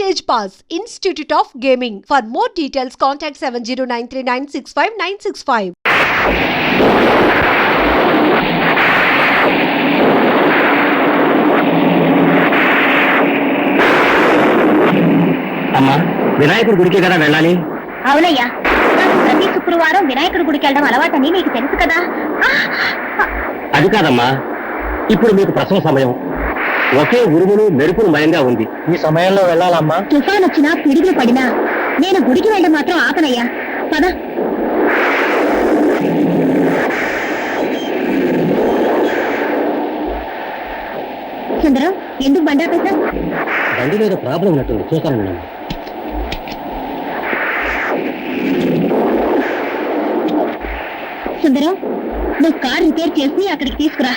Stage Pass, Institute of Gaming. For more details, contact 7093965965. అమ్మా, వినాయకుడి గుడికి కదా వెళ్ళాలి? అవునయ్యా, నాకు ప్రతి శుక్రవారం వినాయకుడి గుడికి వెళ్ళడం అలవాటని నీకు తెలుసు కదా. అది కాదమ్మా, ఇప్పుడు మీకు ప్రసవ సమయం. ఒకే ఉరుములు మెరుపులు మయంగా ఉంది. ఈ సమయంలో వెళ్ళాలమ్మా. తుఫాన్ వచ్చినా పిడుగులు పడినా నేను గుడికి వెళ్ళడం మాత్రం ఆపనయ్యా. పద. సుందరం, ఎందుకు బండాపేశా? బండి మీద ప్రాబ్లం ఉన్నట్టుంది, చూస్తాను. సుందరం, నువ్వు కార్ రిపేర్ చేసి అక్కడికి తీసుకురా.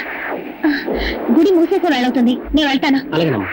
గుడి మూసేసే వెళ్ళవుతుంది, నేను వెళ్తాను. అలాగేనమ్మా.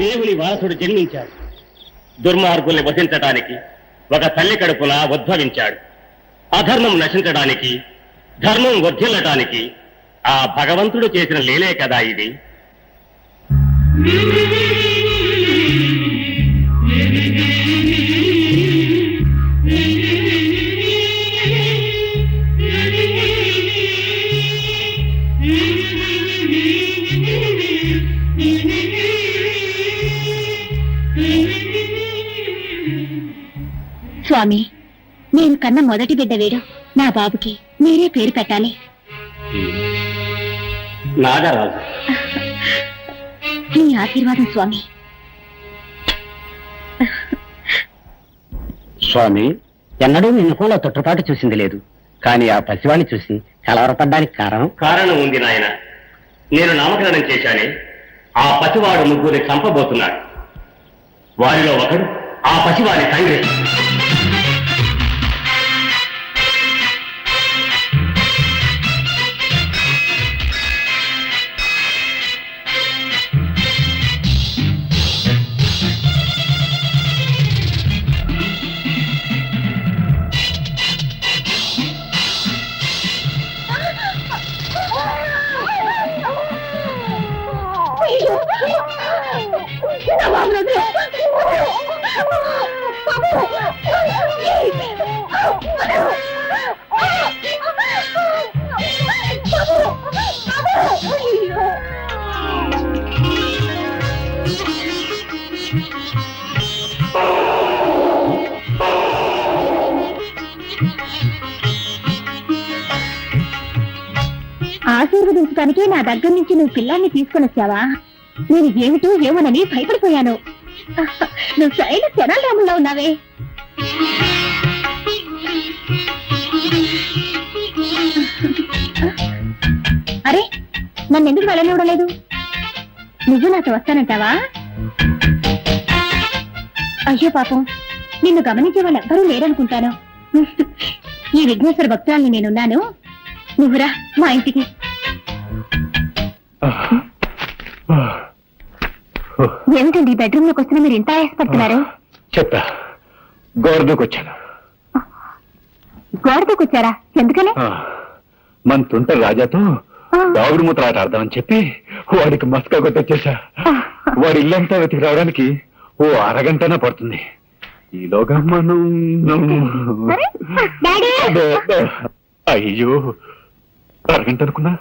దేవుని వారసుడు జన్మించాడు. దుర్మార్గుల్ని వధించడానికి ఒక తల్లి కడుపున ఉద్భవించాడు. అధర్మం నశించడానికి, ధర్మం వర్ధిల్లటానికి ఆ భగవంతుడు చేసిన లీలే కదా ఇది. స్వామి, నేను కన్న మొదటి బిడ్డ వీడు. నా బాబుకి మీరే పేరు పెట్టాలి. నాగరాజు. మీ ఆశీర్వాదం స్వామి. స్వామి, ఎన్నడూ మీ ముఖంలో తొట్టుపాటు చూసింది లేదు, కానీ ఆ పసివాణ్ణి చూసి కలవరపడ్డానికి కారణం ఉంది నాయన. నేను నామకరణం చేశానే, ఆ పసివాడు ముగ్గురిని చంపబోతున్నాడు. వారిలో ఒకడు ఆ పసివాడి తండ్రి. ఆశీర్వదించడానికి నా దగ్గర నుంచి నువ్వు పిల్లాన్ని తీసుకుని వచ్చావా? నేను ఏమిటో ఏమోనని భయపడిపోయాను. నువ్వు శైల శరణారాముల్లో ఉన్నావే. అరే, నన్ను ఎందుకు వెళ్ళనివ్వలేదు? నువ్వు నాతో వస్తానంటావా? అయ్యో పాపం, నిన్ను గమనించే వాళ్ళు ఎవ్వరూ లేరనుకుంటాను. ఈ విఘ్నేశ్వర భక్తురాల్ని నేనున్నాను, నువ్వురా మా ఇంటికి. ఏమిటండి బెడ్రూమ్ లోకి వస్తున్నా మీరు ఇంత ఆయాసపడుతున్నారు? చెప్తా, గోరదూకొచ్చాను. గోడదూకొచ్చారా? ఎందుకని? మన తుంట రాజాతో దాగుడు మూత ఆట ఆడదామని చెప్పి వాడికి మస్కా కొట్టొచ్చేసా. వాడి ఇల్లంతా వెతికి రావడానికి ఓ అరగంటనా పడుతుంది. ఈలోగా మనం అయ్యో అరగంట అనుకున్నా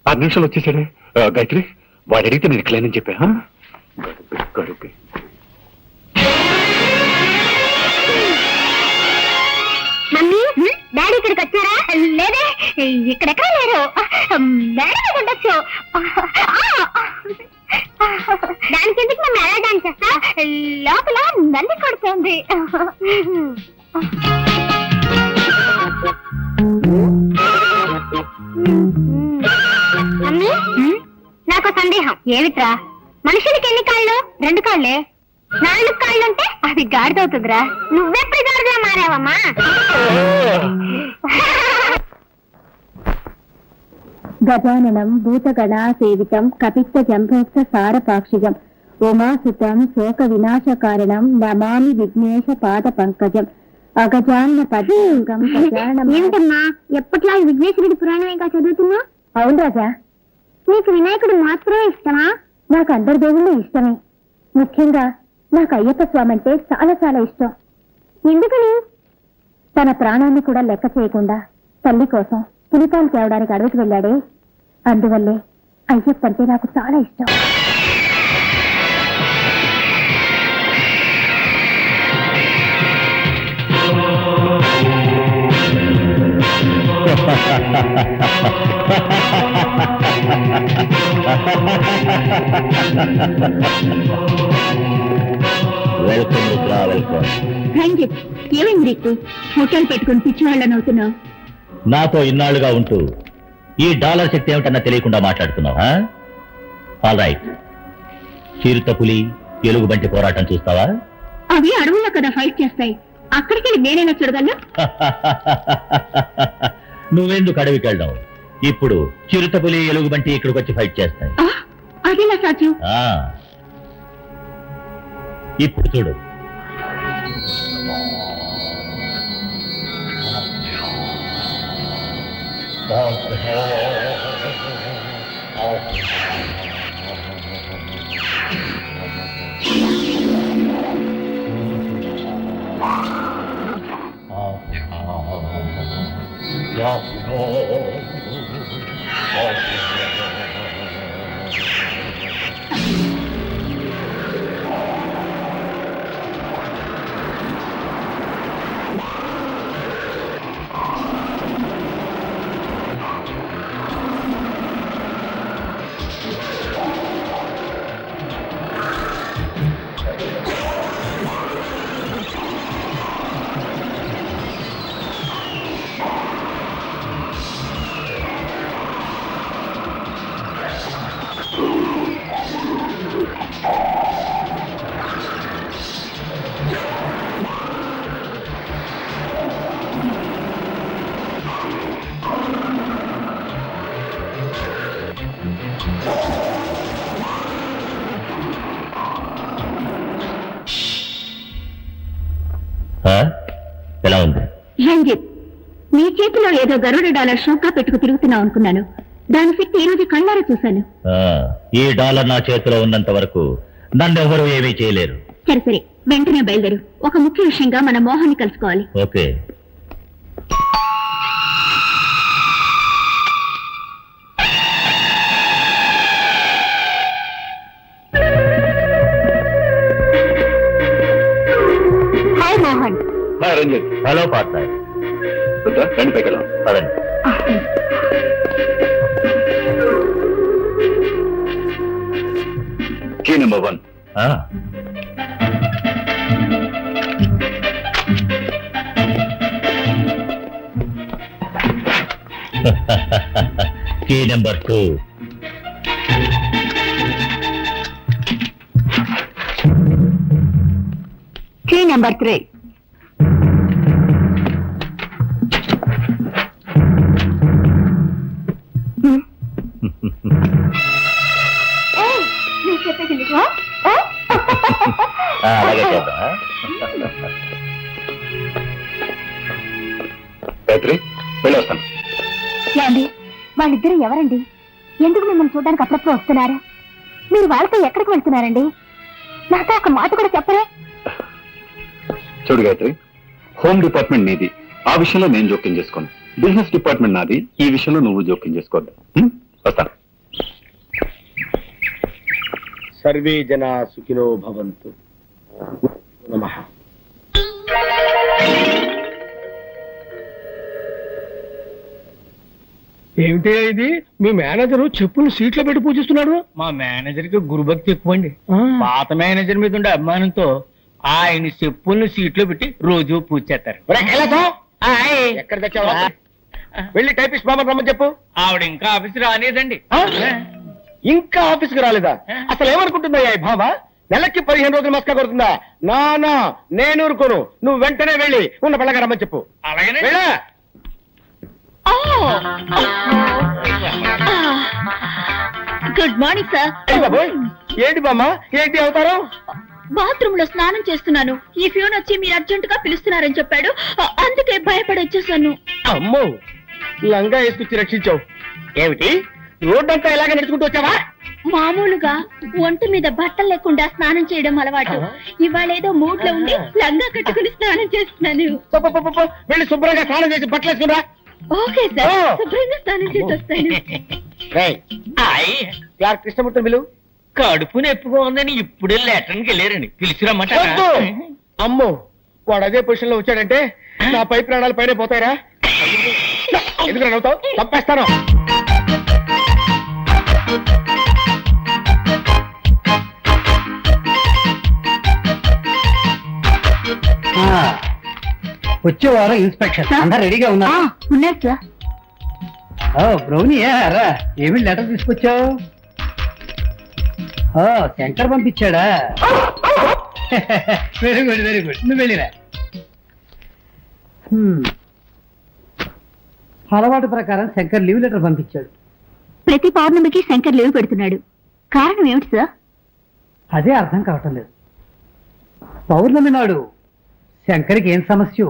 6 నిమిషాలు వచ్చేసాడే. గాయత్రి వాడు అడిగితే నేను ఇట్లేనని చెప్పా. గడుపి మమ్మీ డాడీ ఇక్కడికి వచ్చారా? లేదే, ఇక్కడెక్కడ లేరు. డాడీ ఉండొచ్చు. దానికి ఎందుకు మేము ఎలా డాన్స్ చేస్తా? లోపల నల్లి కొడుతుంది. మమ్మీ నాకు సందేహం. ఏమిట్రా? మనుషులకి ఎన్ని కాళ్ళు? 2 కాళ్ళే. 4 కాళ్ళుంటే అది గాడిదవుతుందిరా. నువ్వెప్పుడు గాడిదలా మారావమ్మా? గజాననం భూతగణా సేవితం కపిత్త జంభోక్త సారపాక్షిజం ఉమాసుతం శోక వినాశ కారణం నమామి విఘ్నేశ పాద పంకజం అగజాన్న పద్మం. ఏమిటమ్మా ఎప్పట్లా విఘ్నేశ్వరుడి పురాణమేగా చదువుతున్నా? అవును రాజా. నీకు వినాయకుడు మాత్రమే ఇష్టమా? నాకు అందరి దేవుళ్ళు ఇష్టమే. ముఖ్యంగా నాకు అయ్యప్ప స్వామి అంటే చాలా చాలా ఇష్టం. ఎందుకని? తన ప్రాణాన్ని కూడా లెక్క చేయకుండా తల్లి కోసం పులిపాలు తేవడానికి అడవికి వెళ్ళాడే, అందువల్లే అయ్యప్ప అంటే నాకు చాలా ఇష్టం. Welcome Rudra, welcome. రంజిత్, ఏమైంది నీకు? హోటల్ పెట్టుకుని పిచ్చివాళ్ళని అవుతున్నావు. నాతో ఇన్నాళ్లుగా ఉంటూ ఈ డాలర్ శక్తి ఏమిటన్నా తెలియకుండా మాట్లాడుతున్నావా? ఆల్ రైట్, చిరుతపులి ఎలుగుబంటి పోరాటం చూస్తావా? అవి అడవుల్లో కదా ఫైట్ చేస్తాయి. అక్కడికి నేనైనా చూడగలను. నువ్వెందుకు అడవికి వెళ్ళడం? ఇప్పుడు చిరుతపులి ఎలుగుబంటి ఇక్కడికి వచ్చి ఫైట్ చేస్తాయి. అదేలా సాధ్యం? ఇప్పుడు చూడు. ఎలా ఉంది? రంజిత్, నీ చేతిలో ఏదో గరుడ డాలర్ షోకా పెట్టుకు తిరుగుతున్నావు అనుకున్నాను. దాని శక్తి ఈ రోజు కళ్ళారా చూశాను. ఈ డాలర్ నా చేతిలో ఉన్నంత వరకు నన్నెవరూ ఏమీ చేయలేరు. సరే సరే, వెంటనే బయలుదేరు. ఒక ముఖ్య విషయంగా మన మోహన్ని కలుసుకోవాలి. Okay. Hi Mohan. Ranjit. Hello partner. రండి పైకి వెళ్దాం. పదండి. Key number 1. Key number 2. Key number 3. అలాగే చేద్దాం. గాయత్రి వెళ్ళొస్తాను. ఏమండి, వాళ్ళిద్దరు ఎవరండి? ఎందుకు మిమ్మల్ని చూడడానికి అప్పుడప్పుడు వస్తున్నారు? మీరు వాళ్ళతో ఎక్కడికి వెళ్తున్నారండి? నాతో ఒక మాట కూడా చెప్పరే? చూడు గాయత్రి, హోమ్ డిపార్ట్మెంట్ నీది, ఆ విషయంలో నేను జోక్యం చేసుకోను. బిజినెస్ డిపార్ట్మెంట్ నాది, ఈ విషయంలో నువ్వు జోక్యం చేసుకోవద్దు. వస్తాను. సర్వే జనా సుఖినో భవంతు. నమః. ఏమిటి ఇది? మీ మేనేజర్ చెప్పులు సీట్లో పెట్టి పూజిస్తున్నాడు. మా మేనేజర్ కి గురుభక్తి ఎక్కువ అండి. పాత మేనేజర్ మీద ఉండే అభిమానంతో ఆయన చెప్పుల్ని సీట్లో పెట్టి రోజు పూజ చేస్తారు. ఎక్కడ తెచ్చావా? వెళ్ళి టైపిస్ట్ బాబా రమ్మని చెప్పు. ఆవిడ ఇంకా ఆఫీస్ రాలేదండి. ఇంకా ఆఫీస్కి రాలేదా? అసలు ఏమనుకుంటుందా ఈ భావ? నెలకి 15 రోజులు మస్కా కొడుతుందా? నా నేను ఊరుకోను. నువ్వు వెంటనే వెళ్ళి ఉన్న పిల్లగా రమ్మని చెప్పు. అలాగనే వెళ్ళా. Good morning sir. బాబోయ్, ఏంటి బామ్మ, ఏంటి అవుతారు? బాత్రూమ్ లో స్నానం చేస్తున్నాను. ఈ ఫ్యూన్ వచ్చి మీరు అర్జెంట్ గా పిలుస్తున్నారని చెప్పాడు, అందుకే భయపడి వచ్చేసాను. అమ్మో, లంగా వేసుకొచ్చి రక్షించావు. ఏమిటి రోడ్డంతా ఇలాగే నడుచుకుంటూ వచ్చావా? మామూలుగా ఒంటి మీద బట్టలు లేకుండా స్నానం చేయడం అలవాటు. ఇవాళ ఏదో మూడ్ లో ఉండి లంగా కట్టుకుని స్నానం చేస్తున్నాను. వెళ్ళి శుభ్రంగా స్నానం చేసి బట్టలు వేసుకురా. ఓకే సార్, శుభ్రంగా స్నానం చేసి వస్తాను. క్లార్క్ కృష్ణమూర్తి బిలు. కడుపు నొప్పిగా ఉందని ఇప్పుడే లెటర్కి వెళ్ళారండి. పిలిచిరమ్మాట. అమ్మో, వాడు అదే పొజిషన్ లో వచ్చాడంటే నా పై ప్రాణాలు పైన పోతాయిరా. ఎందుకు నవ్వుతావు? తప్పేస్తాను. వచ్చే వారం ఇన్స్పెక్షన్ అందరు రెడీగా ఉన్నారు. ఉన్నారు సార్. బ్రౌనీ రా, ఏమి లెటర్ తీసుకొచ్చావు? శంకర్ పంపించాడా? Very good very good. నువ్వు వెళ్ళిరా. అలవాటు ప్రకారం శంకర్ లీవ్ లెటర్ పంపించాడు. ప్రతి పౌర్ణమికి శంకర్ లీవ్ పెడుతున్నాడు. కారణం ఏమిటి సార్? అదే అర్థం కావటం లేదు. పౌర్ణమి నాడు శంకర్కి ఏం సమస్య?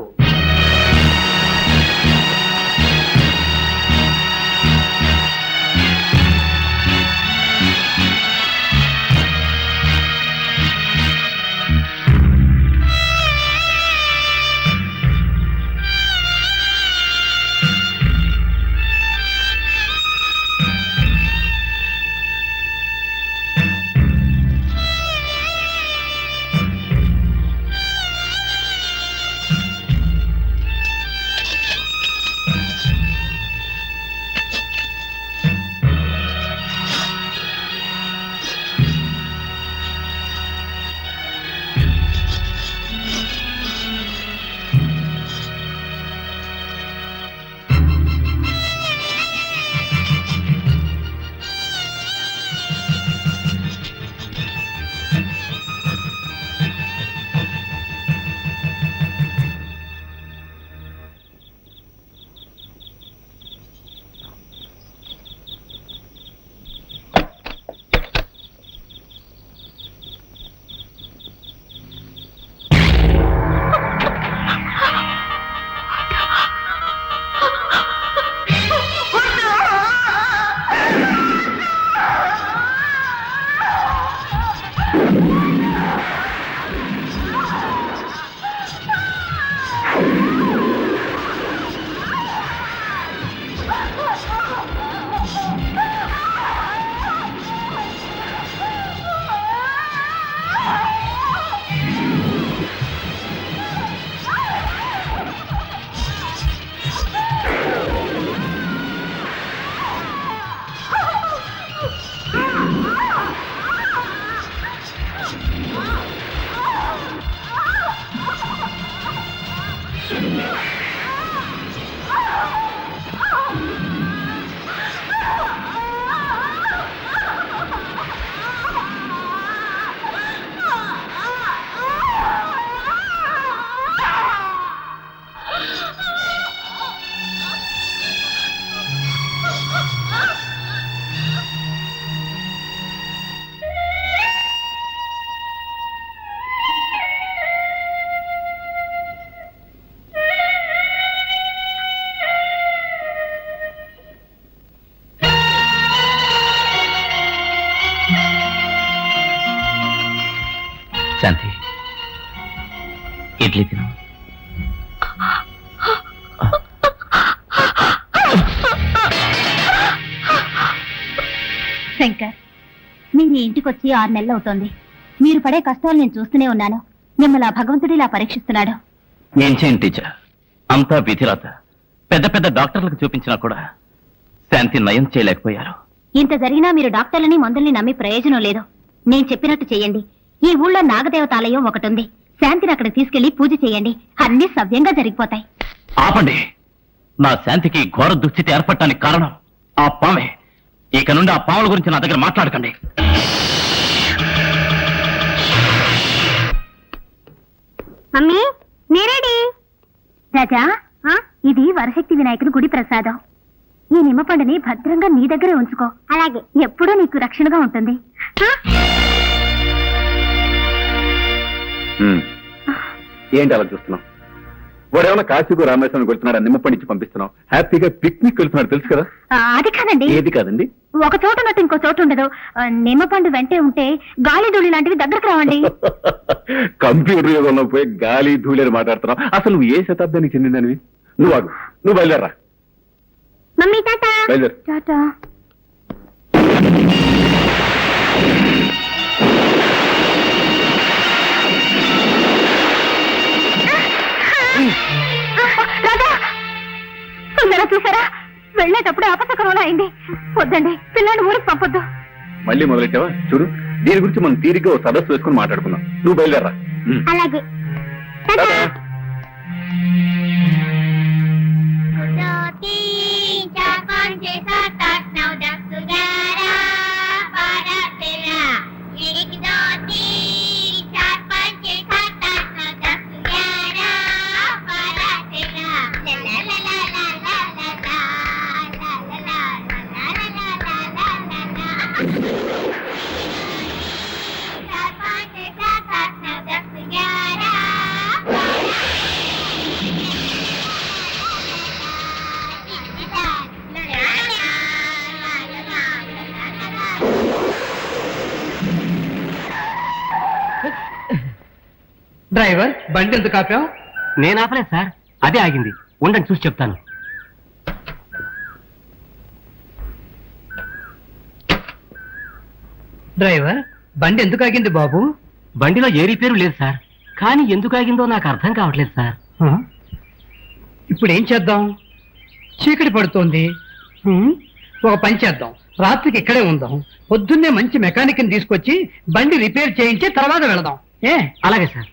శాంతి, ఇడ్లీ తిను. శంకర్, మీరు ఇంటికి వచ్చి 6 నెలలు అవుతోంది. మీరు పడే కష్టాలు నేను చూస్తూనే ఉన్నాను. మిమ్మల్ని ఆ భగవంతుడు ఇలా పరీక్షిస్తున్నాడు. ఏం చేయండి టీచర్, అంతా విధిరాత. పెద్ద పెద్ద డాక్టర్లకు చూపించినా కూడా శాంతి నయం చేయలేకపోయారు. ఇంత జరిగినా మీరు డాక్టర్లని మందుల్ని నమ్మి ప్రయోజనం లేదు. నేను చెప్పినట్టు చేయండి. ఈ ఊళ్ళో నాగదేవతాలయం ఒకటి ఉంది. శాంతిని అక్కడ తీసుకెళ్లి పూజ చేయండి. అన్ని సవ్యంగా జరిగిపోతాయి. ఆపండి. నా శాంతికి ఘోర దుస్థితి ఏర్పడటానికి కారణం ఆ పామే. ఇక నుండి ఆ పాముల గురించి నా దగ్గర మాట్లాడకండి. మమ్మీ, నేరేడి రాజా, ఇది వరశక్తి వినాయకుడి గుడి ప్రసాదం. ఈ నిమ్మపండుని భద్రంగా నీ దగ్గరే ఉంచుకో. అలాగే, ఎప్పుడూ నీకు రక్షణగా ఉంటుంది. ఏంటి అలా చూస్తున్నావు? వాడేమన్నా కాశీకు రామేశ్వరం వెళ్తున్నాడు, నిమ్మపండి ఇచ్చి పంపిస్తున్నావు. హ్యాపీగా పిక్నిక్ వెళ్తున్నాడు, తెలుసు కదా. అది కాదండి. ఏది కాదండి? ఒక చోట ఉన్నట్టు ఇంకో చోటు ఉండదు. నిమ్మపండు వెంటే ఉంటే గాలి ధూళి లాంటివి దగ్గరకు రావండి. కంప్యూటర్ యుగంలో పోయి గాలి ధూళి అని మాట్లాడుతున్నావు. అసలు నువ్వు ఏ శతాబ్దానికి చెందిందనివి? నువ్వు ఆగు, నువ్వు బయలుదేరా. Mummy tata. బయలుదేరు. టాటా. రాజా, సుందర చూసారా? వెళ్ళేటప్పుడు అపశకరంలో అయింది. వద్దండి, పిల్లాన్ని ఊరికి పంపొద్దు. మళ్ళీ మొదలెట్టావా? చూడు, దీని గురించి మనం తీరిగ్గా ఓ సదస్సు వేసుకుని మాట్లాడుకుందాం. నువ్వు బయలుదేరా. అలాగే. డ్రైవర్, బండి ఎందుకు ఆపావు? నేను ఆపలేదు సార్, అదే ఆగింది. ఉండండి, చూసి చెప్తాను. డ్రైవర్, బండి ఎందుకు ఆగింది బాబు? బండిలో ఏ రిపేరు లేదు సార్, కానీ ఎందుకు ఆగిందో నాకు అర్థం కావట్లేదు సార్. ఇప్పుడు ఏం చేద్దాం? చీకటి పడుతోంది. ఒక పని చేద్దాం, రాత్రికి ఇక్కడే ఉందాం. పొద్దున్నే మంచి మెకానిక్ ని తీసుకొచ్చి బండి రిపేర్ చేయించి తర్వాత వెళదాం. అలాగే సార్.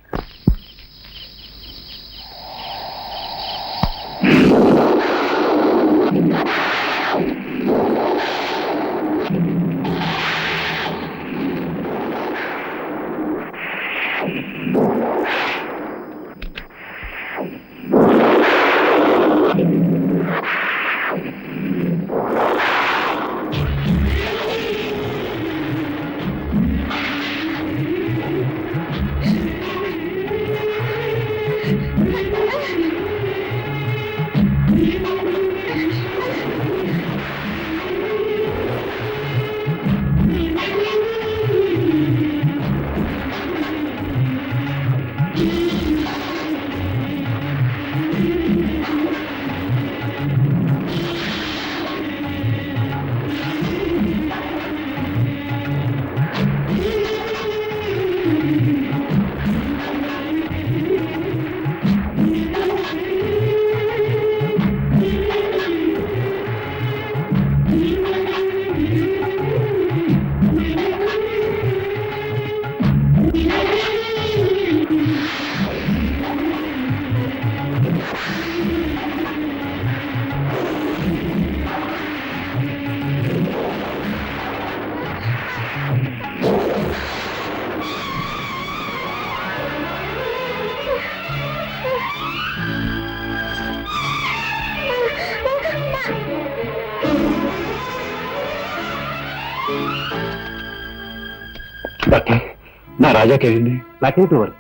నా రాజాకేంది? నాకేంటి వారు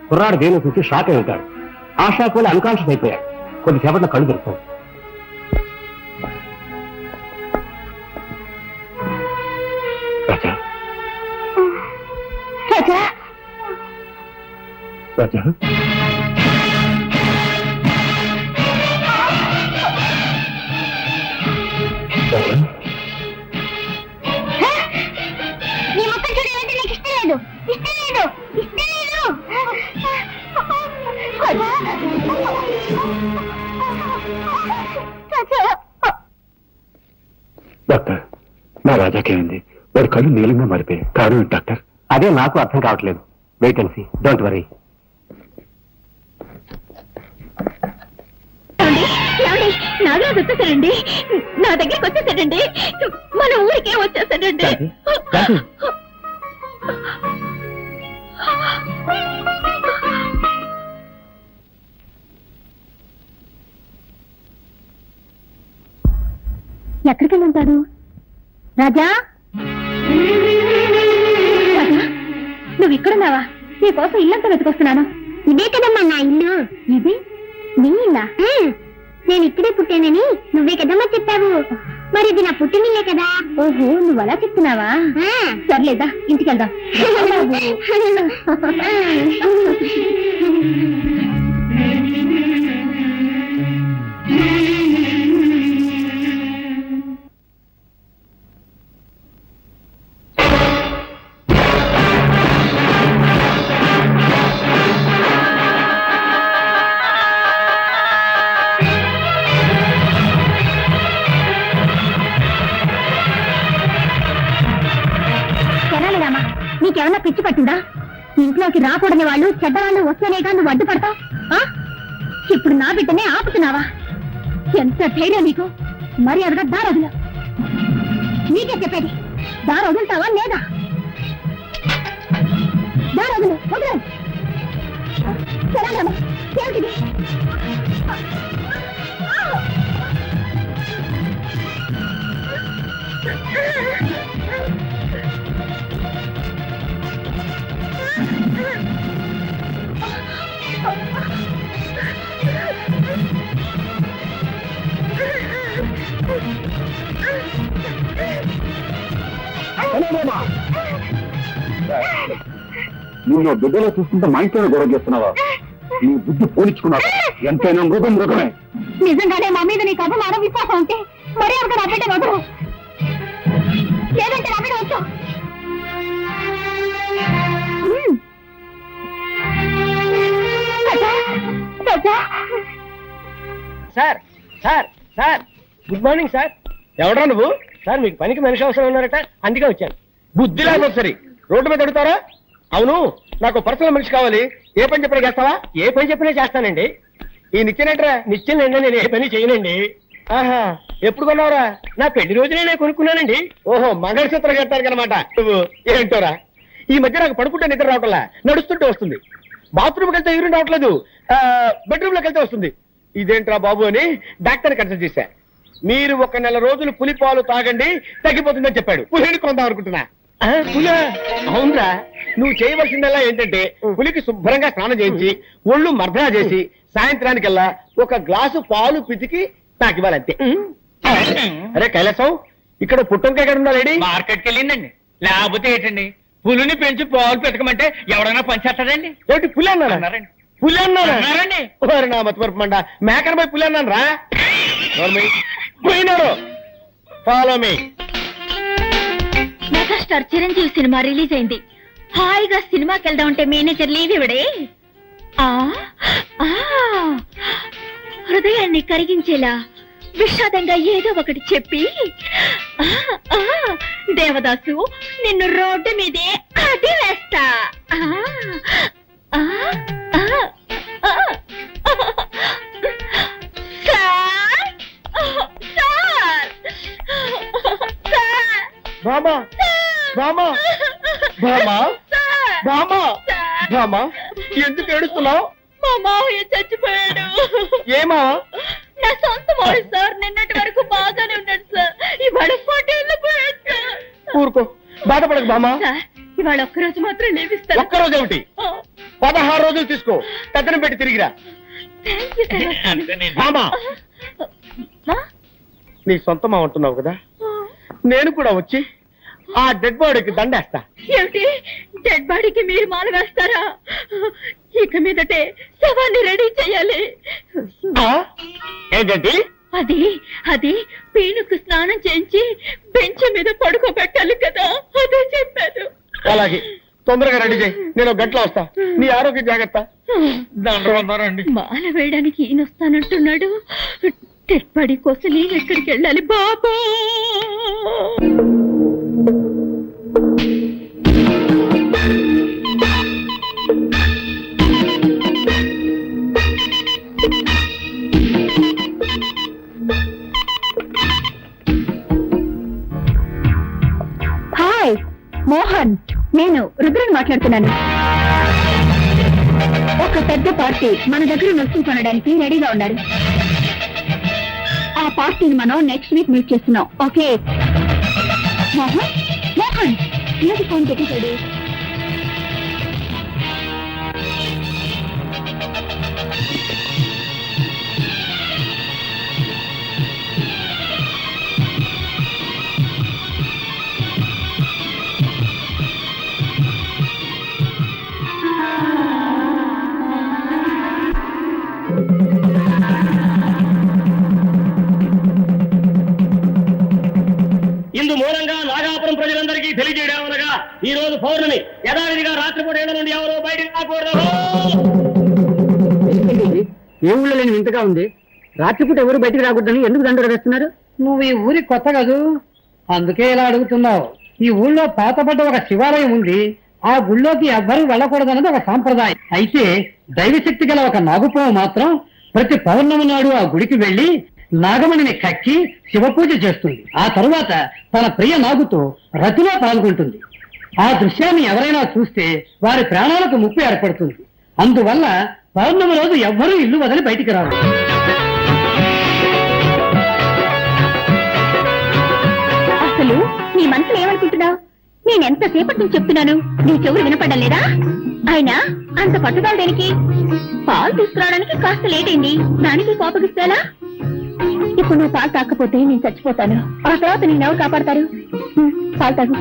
కుర్రాడు దేని చూసి షాక్ అయి ఉంటాడు. ఆ షాక్ వల్ల అన్కాన్షియస్ అయిపోయాడు. కొద్దిసేపట్లో కళ్ళు దొరుకుతాడు. రాజా, రాజా నీ మొక్క చూడాలంటే నీకు ఇష్టం లేదు, ఇష్టం లేదు, ఇష్టం లేదు. డాక్టర్, నా రాజాకేమైంది? వాడి కళ్ళు నీలంగా మారిపోయాయి. కారణం ఏంటి డాక్టర్? అదే నాకు అర్థం కావట్లేదు. Wait and see, don't worry. Nagaraju వచ్చేసాడండి, నా దగ్గరికి వచ్చేసాడండి, మన ఊరికే వచ్చేసాడండి. ఎక్కడికి వెళ్ళి ఉంటాడు? రాజా, రాజా, నువ్వు ఇక్కడున్నావా? నీ కోసం ఇల్లంతా వెతుకొస్తున్నాను. ఇదే కదమ్మా నా ఇల్లు. ఇది నీ ఇల్లా? నేను ఇక్కడే పుట్టానని నువ్వే కదమ్మా చెప్పావు. మరి ఇది నా పుట్టినిల్లే కదా. ఓహో, నువ్వు అలా చెప్తున్నావా? సర్లేదా, ఇంటికి వెళ్దాం. నీకేమన్నా పిచ్చి పట్టిందా? ఇంట్లోకి రాకూడని వాళ్ళు, చెడ్డవాళ్ళు వస్తేనేగా నువ్వు అడ్డుపడతావు. ఇప్పుడు నా బిడ్డనే ఆపుతున్నావా? ఎంత ధైర్యం నీకు! మర్యాదగా దారొదులు. నీకే చెప్పేది, దారొదులుతావా లేదా? దారొదులు, వదలు. సరేనమ్మా, ఏమిటిది? నువ్వు బిడ్డలో చూస్తుంటే మా ఇంట్లోనే గొడవ చేస్తున్నావా? నీ బుద్ధి పోనిచ్చుకున్నావు. ఎంతైనా మృగం మృగమే. నిజంగానే మా మీద నీకు అభిమానం, విశ్వాసం ఉంటే మరీ అక్కడ నా బిడ్డ వదరు, లేదంటే నా బిడ్డ వచ్చు. Sir sir sir, good morning sir. ఎవడా నువ్వు? సార్, మీకు పనికి మనిషి అవసరం ఉన్నారట, అందుకే వచ్చాను. బుద్ధి లేకపోతే సరే రోడ్డు మీద అడుగుతారా? అవును, నాకు పర్సనల్ మనిషి కావాలి. ఏ పని చెప్పినా చేస్తావా? ఏ పని చెప్పినా చేస్తానండి. ఈ నిత్యనేట్రా? నిత్యం నేను ఏ పని చేయనండి. ఆహా, ఎప్పుడు కొన్నావురా? నా పెళ్లి రోజునే నేను కొనుక్కున్నానండి. ఓహో, మంగళసూత్రం కట్టాను అనమాట. నువ్వు ఏంటోరా, ఈ మధ్య నాకు పడుకుంటే నిద్ర రావట్లా, నడుస్తుంటే వస్తుంది. బాత్రూమ్కి వెళ్తే యూరిన్ రావట్లేదు, బెడ్రూమ్ లోకి వెళ్తే వస్తుంది. ఇదేంట్రా బాబు అని డాక్టర్ కన్సల్ట్ చేశా. మీరు 1 నెల రోజులు పులి పాలు తాగండి, తగ్గిపోతుందని చెప్పాడు. పులిని కొందాం అనుకుంటున్నా. పులా? అవునరా, నువ్వు చేయవలసిందల్లా ఏంటంటే పులికి శుభ్రంగా స్నానం చేయించి ఒళ్ళు మర్దనా చేసి సాయంత్రానికల్లా 1 గ్లాసు పాలు పితికి తాకివ్వాలంతే. అరే కైలాసం, ఇక్కడ పుట్టంకాయ ఎక్కడ ఉందా లేడీ? మార్కెట్కి వెళ్ళిందండి. లేకపోతే ఏంటండి, పులిని పెంచి పాలు పెట్టకమంటే ఎవడైనా పనిచేస్తాడండి? ఏమిటి పులి అన్నారా? అన్నారండి. పులి అన్నారా? అన్నారండి. ఓరి నా మతిమరుపు మండ, మేకన పోయి పులి అన్నాను రా. పోయినారు. Follow me. Megastar Chiranjeevi cinema release అయింది. హాయిగా సినిమాకి వెళ్దాం అంటే మేనేజర్ లీవ్ ఇవ్వడే. హృదయాన్ని కరిగించేలా విషాదంగా ఏదో ఒకటి చెప్పి, దేవదాసు నిన్ను రోడ్డు మీదే అడి వేస్తా. బామా బామా బామా బామా బామా, ఎందుకు ఏడుస్తున్నావు? మా మావయ్య చచ్చిపోయాడు. ఏమా? నా సొంత మావయ్య సార్. నిన్నటి వరకు బాగానే ఉన్నాడు సార్, ఇవాళ పటేళ్ళు పోయాడు సార్. ఊరుకో, బాధపడకు బామా. సార్, ఇవాళ ఒక్కరోజు మాత్రం లేవిస్తాను. ఒక్కరోజు ఏమిటి? 16 రోజులు తీసుకో, పెద్దను పెట్టి తిరిగిరా. బామా, నీ సొంతమా ఉంటున్నావు కదా, నేను కూడా వచ్చి ఆ డెడ్ బాడీకి దండేస్తా. ఏమిటి, డెడ్ బాడీకి మీరు మాల వేస్తారా? ఇక ఇక మీదటే శవాన్ని రెడీ చేయాలి. ఏంటంటే అది అది పీనుకు స్నానం చేయించి బెంచ్ మీద పడుకోబెట్టాలి కదా, అదే చెప్పాను. అలాగే తొందరగా రెడీ చేయి, నేను ఒక గంటలో వస్తా. నీ ఆరోగ్య జాగ్రత్త. మాల వేయడానికి ఈయన వస్తానంటున్నాడు. తెప్పడి కోసం నేను ఎక్కడికి వెళ్ళాలి బాబా? హాయ్ మోహన్, నేను రుద్రని మాట్లాడుతున్నాను. ఒక పెద్ద పార్టీ మన దగ్గర నొచ్చి కొనడానికి రెడీగా ఉన్నాడు. ఆ పార్టీని మనం నెక్స్ట్ వీక్ మీట్ చేస్తున్నాం. ఓకే మోహన్? మోహన్ ఏది ఫోన్ పెట్టేశాడు? ఇందు మూలంగా నాగాపురం ప్రజలందరికీ తెలియజేయడమనగా ఈ రోజు పౌర్ణమి యథావిధిగా రాత్రిపూట ఏళ్ళ నుండి ఎవరో బయటకు రాకూడదు. ఏ ఊళ్ళో లేని వింతగా ఉంది. రాత్రిపూట ఎవరు బయటికి రాకూడదని ఎందుకు దండలు వేస్తున్నారు? నువ్వు ఈ ఊరి కొత్త కదూ, అందుకే ఇలా అడుగుతున్నావు. ఈ ఊళ్ళో పాతపడ్డ ఒక శివాలయం ఉంది. ఆ గుళ్ళోకి ఎవ్వరూ వెళ్ళకూడదన్నది ఒక సాంప్రదాయం. అయితే దైవశక్తి గల ఒక నాగుపాము మాత్రం ప్రతి పౌర్ణమి నాడు ఆ గుడికి వెళ్లి నాగమణిని కక్కి శివపూజ చేస్తుంది. ఆ తరువాత తన ప్రియ నాగుతో రతిలో పాల్గొంటుంది. ఆ దృశ్యాన్ని ఎవరైనా చూస్తే వారి ప్రాణాలకు ముప్పు ఏర్పడుతుంది. అందువల్ల పౌర్ణమి రోజు ఎవ్వరూ ఇల్లు వదిలి బయటికి రావు. అసలు నీ మనసులో ఏమనుకుంటున్నావు? నేనెంతసేపటి నుంచి చెప్తున్నాను, నీ చెవులు వినపడ్డం లేదా? అయినా అంత పట్టుదల దేనికి? పాలు తీసుకురావడానికి కాస్త లేట్ అయింది, దానికి కోపగిస్తాలా? ఇప్పుడు నువ్వు పాలు తాకపోతే నేను చచ్చిపోతాను. ఆ తర్వాత నేను ఎవరు కాపాడతారు? పాలు తాగు.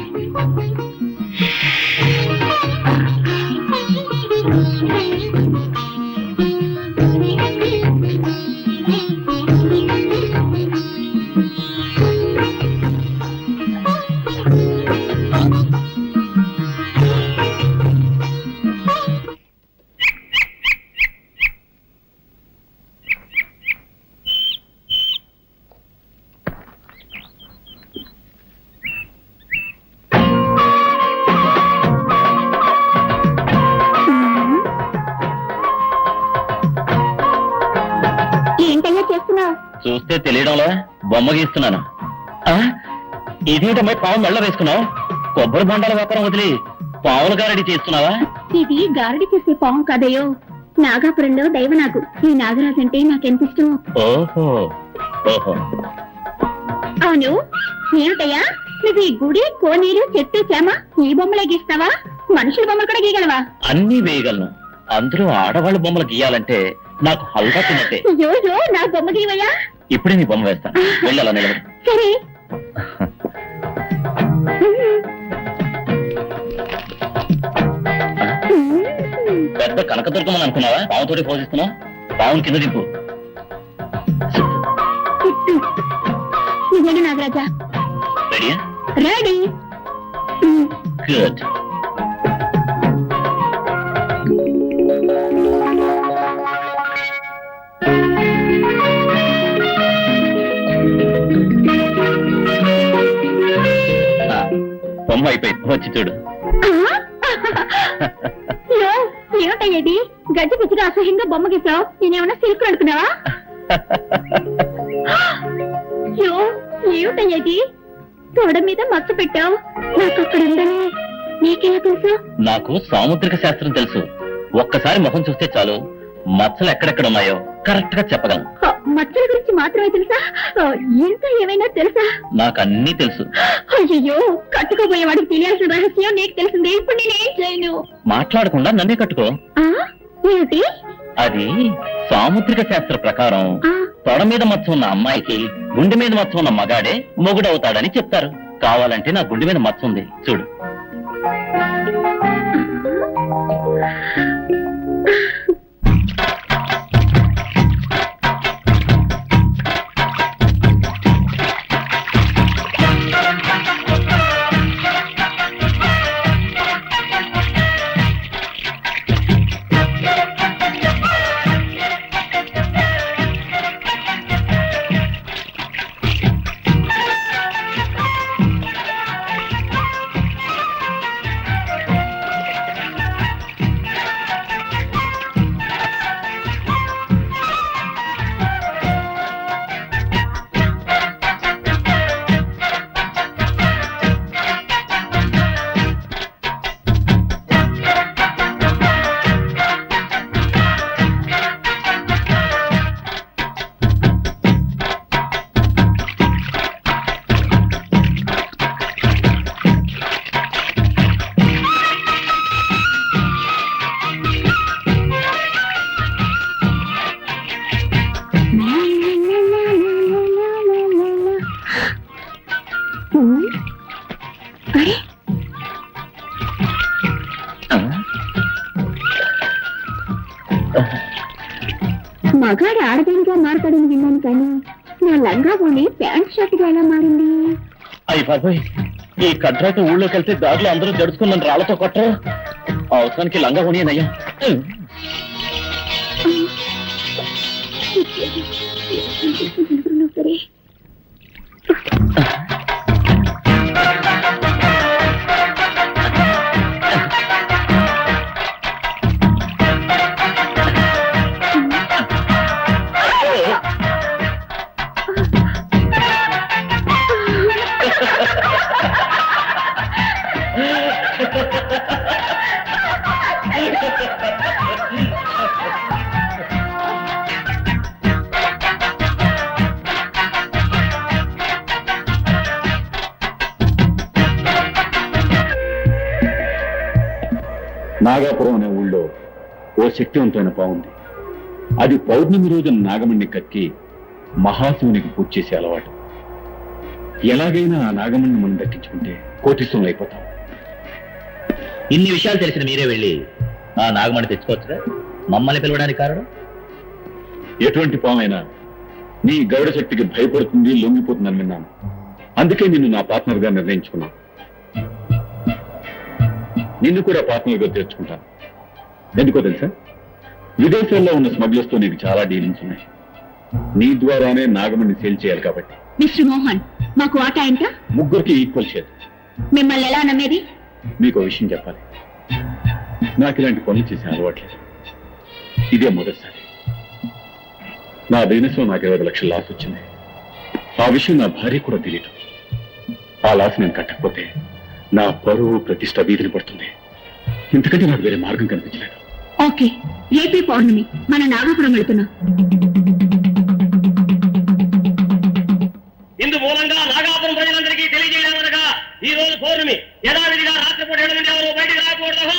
చూస్తే తెలియడంలో బొమ్మ గీస్తున్నాను. ఇదేంటమ్మాయి పావు మెళ్ళ వేసుకున్నావు? కొబ్బరి బండాల వ్యాపారం వదిలి పావులు గారడి చేస్తున్నావా? ఇది గారడి చేసే పాము కదయో, నాగాపురంలో దైవనాగు. ఈ నాగరాజు అంటే నాకెంత ఇష్టం. ఓహో ఓహో. అవును ఏమిటయ్యా, నువ్వు ఈ గుడి, కోనేరు, చెట్టు, చేమ ఈ బొమ్మలే గీస్తావా? మనుషుల బొమ్మలు కూడా గీయగలవా? అన్నీ వేయగలను. అందరూ ఆడవాళ్ళ బొమ్మలు గీయాలంటే నాకు హల్వా తిన్నట్టే. అయ్యో నా బొమ్మ గీవయ్యా. ఇప్పుడే నీ బొమ్మ వేస్తాను, వెళ్ళాలా నిలబడి. సరే. పెద్ద కనకదుర్గమని అనుకున్నావా? పావుతోటి పోషిస్తున్నావు. పావుని కింద దింపు. నిజంగా నాగరాజా? రెడీయా? రెడీ. గుడ్. బొమ్మ అయిపోయింది, వచ్చి చూడు. ఏమిటయ్యేది గడ్డి పిచ్చిగా అసహ్యంగా బొమ్మ గీసావు? నేనేమన్నా సిల్క్ అనుకున్నావా? ఏమిటయ్యేది తోడ మీద మచ్చ పెట్టావు? నాకు అక్కడ ఉందని నీకేలా తెలుసు? నాకు సాముద్రిక శాస్త్రం తెలుసు. ఒక్కసారి ముఖం చూస్తే చాలు మచ్చలు ఎక్కడెక్కడ ఉన్నాయో కరెక్ట్ గా చెప్పగలను. మచ్చల గురించి మాత్రమే తెలుసా? ఇంకా ఏమైనా తెలుసా? నాకు అన్నీ తెలుసు. అయ్యో, కట్టుకోబోయే వాడికి తెలియాల్సిన రహస్యం నీకు తెలిసింది. ఇప్పుడు నేనేం చేయను? మాట్లాడకుండా నన్నే కట్టుకో. ఏమిటి అది? సాముద్రిక శాస్త్ర ప్రకారం తొడ మీద మచ్చ ఉన్న అమ్మాయికి గుండె మీద మచ్చ ఉన్న మగాడే మొగుడవుతాడని చెప్తారు. కావాలంటే నా గుండె మీద మచ్చ ఉంది, చూడు. మగాడు ఆడదానిగా మారతాడని విన్నాను కానీ నా లంగా పోనీ ప్యాంట్ షర్ట్గా ఎలా మారింది? అయ్యి బాబోయ్, ఈ కడ్రాక ఊళ్ళోకి వెళ్తే దారిలో అందరూ జడుచుకున్నాను రాళ్లతో కొట్టరు. అవసరానికి లంగా కొనియనయ్యా. సరే నాగాపురం అనే ఊళ్ళో ఓ శక్తివంతమైన పావుంది. అది పౌర్ణమి రోజున నాగమణ్ణి కక్కి మహాశివునికి పూజ చేసే అలవాటు. ఎలాగైనా ఆ నాగమణ్ణి మనం దక్కించుకుంటే కోటీశ్వరులు అయిపోతాం. ఇన్ని విషయాలు తెలిసిన మీరే వెళ్ళి ఆ నాగమణి తెచ్చుకోవచ్చుగా. మమ్మల్ని పిలవడానికి కారణం? ఎటువంటి పామైనా నీ గౌడ శక్తికి భయపడుతుంది, లొంగిపోతుందని విన్నాను. అందుకే నిన్ను నా పార్ట్నర్ గా నిర్ణయించుకున్నాను. నిన్ను కూడా పార్ట్నర్ గా తెచ్చుకుంటాను. ఎందుకో తెలుసా, విదేశాల్లో ఉన్న స్మగ్లర్స్ తో నీకు చాలా డీలింగ్స్ ఉన్నాయి. నీ ద్వారానే నాగమణ్ణి సేల్ చేయాలి కాబట్టి. మిస్టర్ మోహన్, మాకు వాటా ఎంత? ముగ్గురికి ఈక్వల్ షేర్. మిమ్మల్ని ఎలా నమ్మేది? మీకు ఒక విషయం చెప్పాలి. నాకు ఇలాంటి పనులు చేసే అలవాట్లేదు. ఇదే మొదటిసారి. నా బిజినెస్ లో నాకు 20 లక్షల లాస్ వచ్చింది. ఆ విషయం నా భార్య కూడా తెలియదు. ఆ లాస్ నేను కట్టకపోతే నా పరువు ప్రతిష్ట వీధిని పడుతుంది. ఇంతకంటే నాకు వేరే మార్గం కనిపించలేదు. ఓకే, రేపే పౌర్ణమి, మన నాగపురం వెళుతున్నాం. ఇందు మూలంగా నాగాపురం ప్రజలందరికీ తెలియజేయడమనగా ఈ రోజు పౌర్ణమి యథావిధిగా రాత్రిపూట 7 నుండి ఎవరు బయటికి రాకూడదు.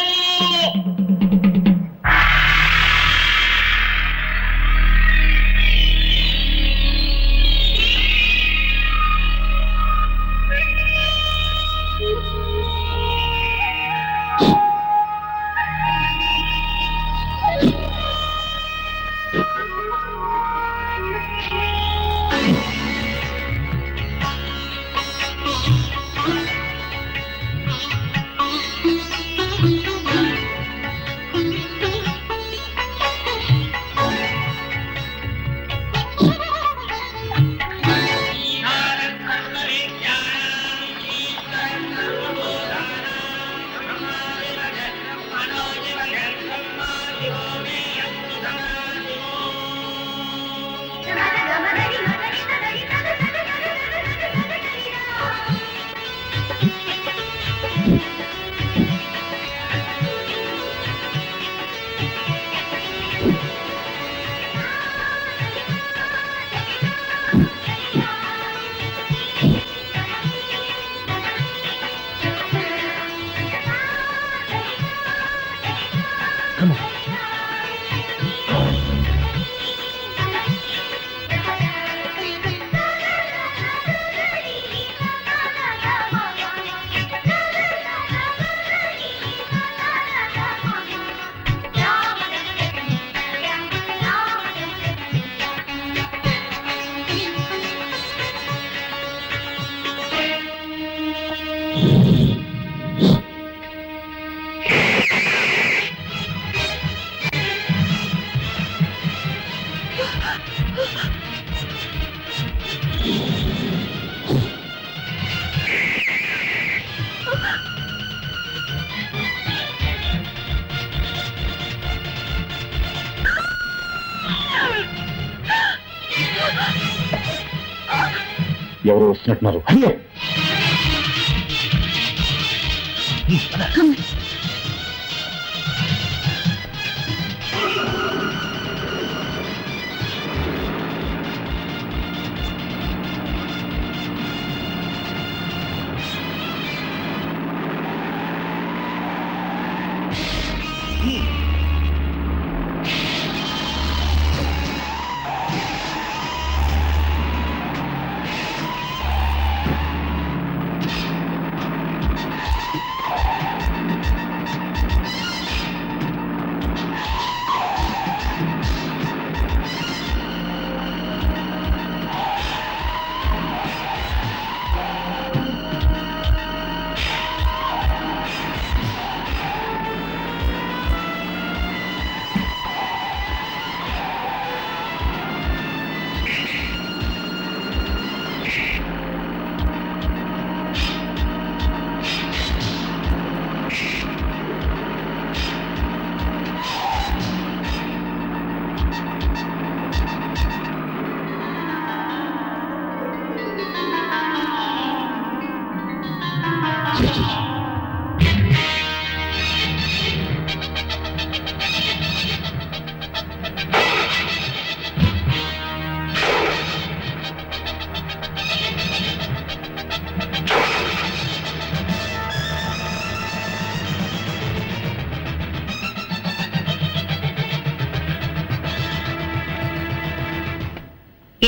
ఎవరు వస్తున్నట్టున్నారు? అయ్యో,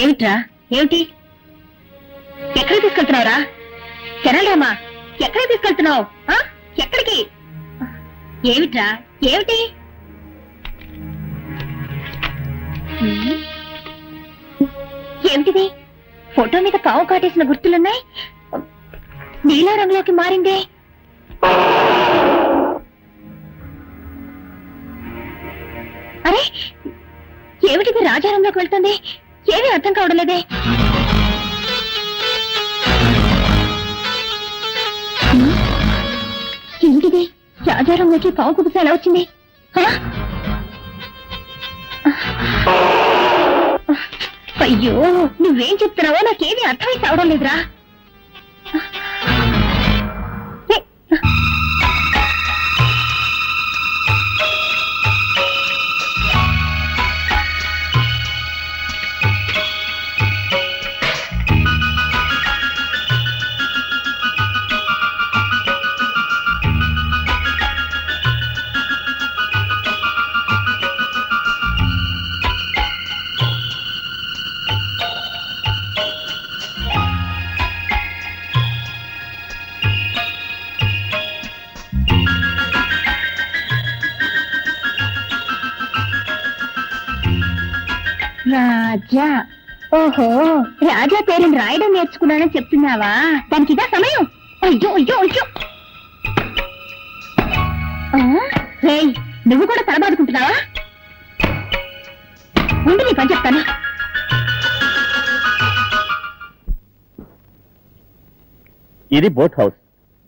ఏమిట్రా ఏమిటి ఎక్కడికి తీసుకెళ్తున్నావురా కెనడామా ఎక్కడికి తీసుకెళ్తున్నావు ఎక్కడికి ఏమిట్రా ఏమిటి ఏమిటిది ఫోటో మీద పావు కాటేసిన గుర్తులున్నాయి నీలా రంగులోకి మారిందే అరే ఏమిటిది రాజారంలోకి వెళ్తుంది ఏమీ అర్థం కావడం లేదే ఏమిటిది రాజారంలోకి పావు కుబుస ఎలా వచ్చింది అయ్యో నువ్వేం చెప్తున్నావో నాకేమీ అర్థమై కావడం లేదురా రాజా ఓహో రాజా పేరుని రాయడం నేర్చుకున్నానని చెప్తున్నావా దానికి ఇదా సమయం అయ్యో అయ్యో అయ్యో రేయ్ నువ్వు కూడా తలబాదుకుంటున్నావా ఉండి నీ పని చెప్తాను ఇది బోట్ హౌస్.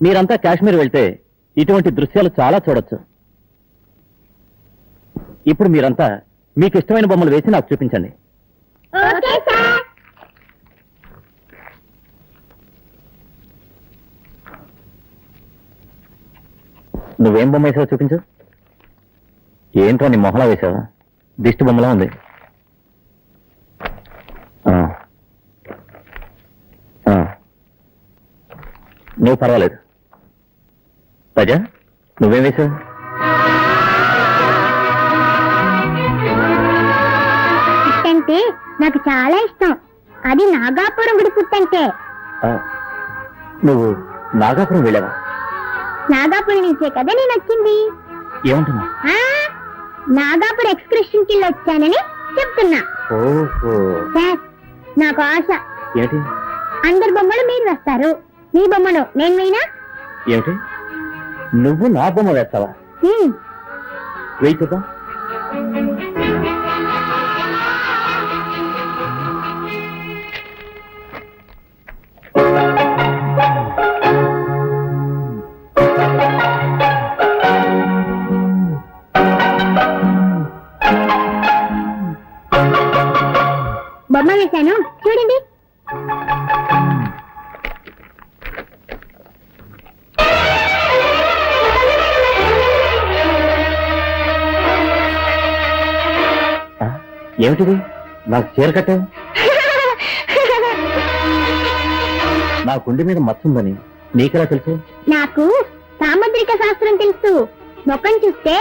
మీరంతా కాశ్మీర్ వెళ్తే ఇటువంటి దృశ్యాలు చాలా చూడొచ్చు. ఇప్పుడు మీరంతా మీకు ఇష్టమైన బొమ్మలు వేసి నాకు చూపించండి. నువ్వేం బొమ్మ వేసావో చూపించు. ఏంట్రా నీ మొహలా వేసావా? దిష్టి బొమ్మలా ఉంది. నువ్వు పర్వాలేదు. రాజా నువ్వేం వేసావు? పుట్టంటే నాకు చాలా ఇష్టం. అది నాగాపురం గుడి పుట్టంటే. నువ్వు నాగాపురం వెళ్ళావా? నాగాపురం నుంచే కదా నేను వచ్చింది. ఏమంటున్నా? నాగాపురం ఎక్స్కర్షన్ కి వచ్చానని చెప్తున్నా. ఓహో సార్ నాకు ఆశ. ఏంటి? అందరి బొమ్మలు మీరు వేస్తారు, మీ బొమ్మను నేను వేయనా? ఏమిటి నువ్వు నా బొమ్మ వేస్తావా? వెయ్యి చూద్దాం. బొమ్మ వేశాను చూడండి. ఏమిటిది? నాకు చీర కట్టే. నా కుండి మీద మచ్చుందని నీకెలా తెలుసు? నాకు సాముద్రిక శాస్త్రం తెలుసు. ముఖం చూస్తే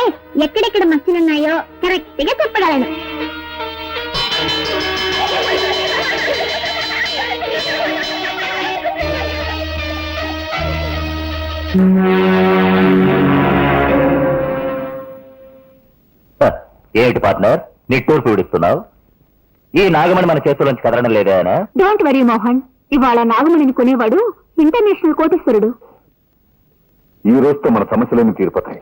ఎక్కడెక్కడ మచ్చలున్నాయో కరెక్ట్ గా చెప్పగలను. ఏమిటి పార్ట్నర్ నిట్టూర్పు విడుస్తున్నావు? ఈ నాగమణి మన చేతుల్లోంచి కదలడం లేదా? డోంట్ వరీ మోహన్, ఇవాళ నాగమణిని కొనేవాడు ఇంటర్నేషనల్ కోటీశ్వరుడు. ఈ రోజుతో మన సమస్యలన్నీ తీరిపోతాయి.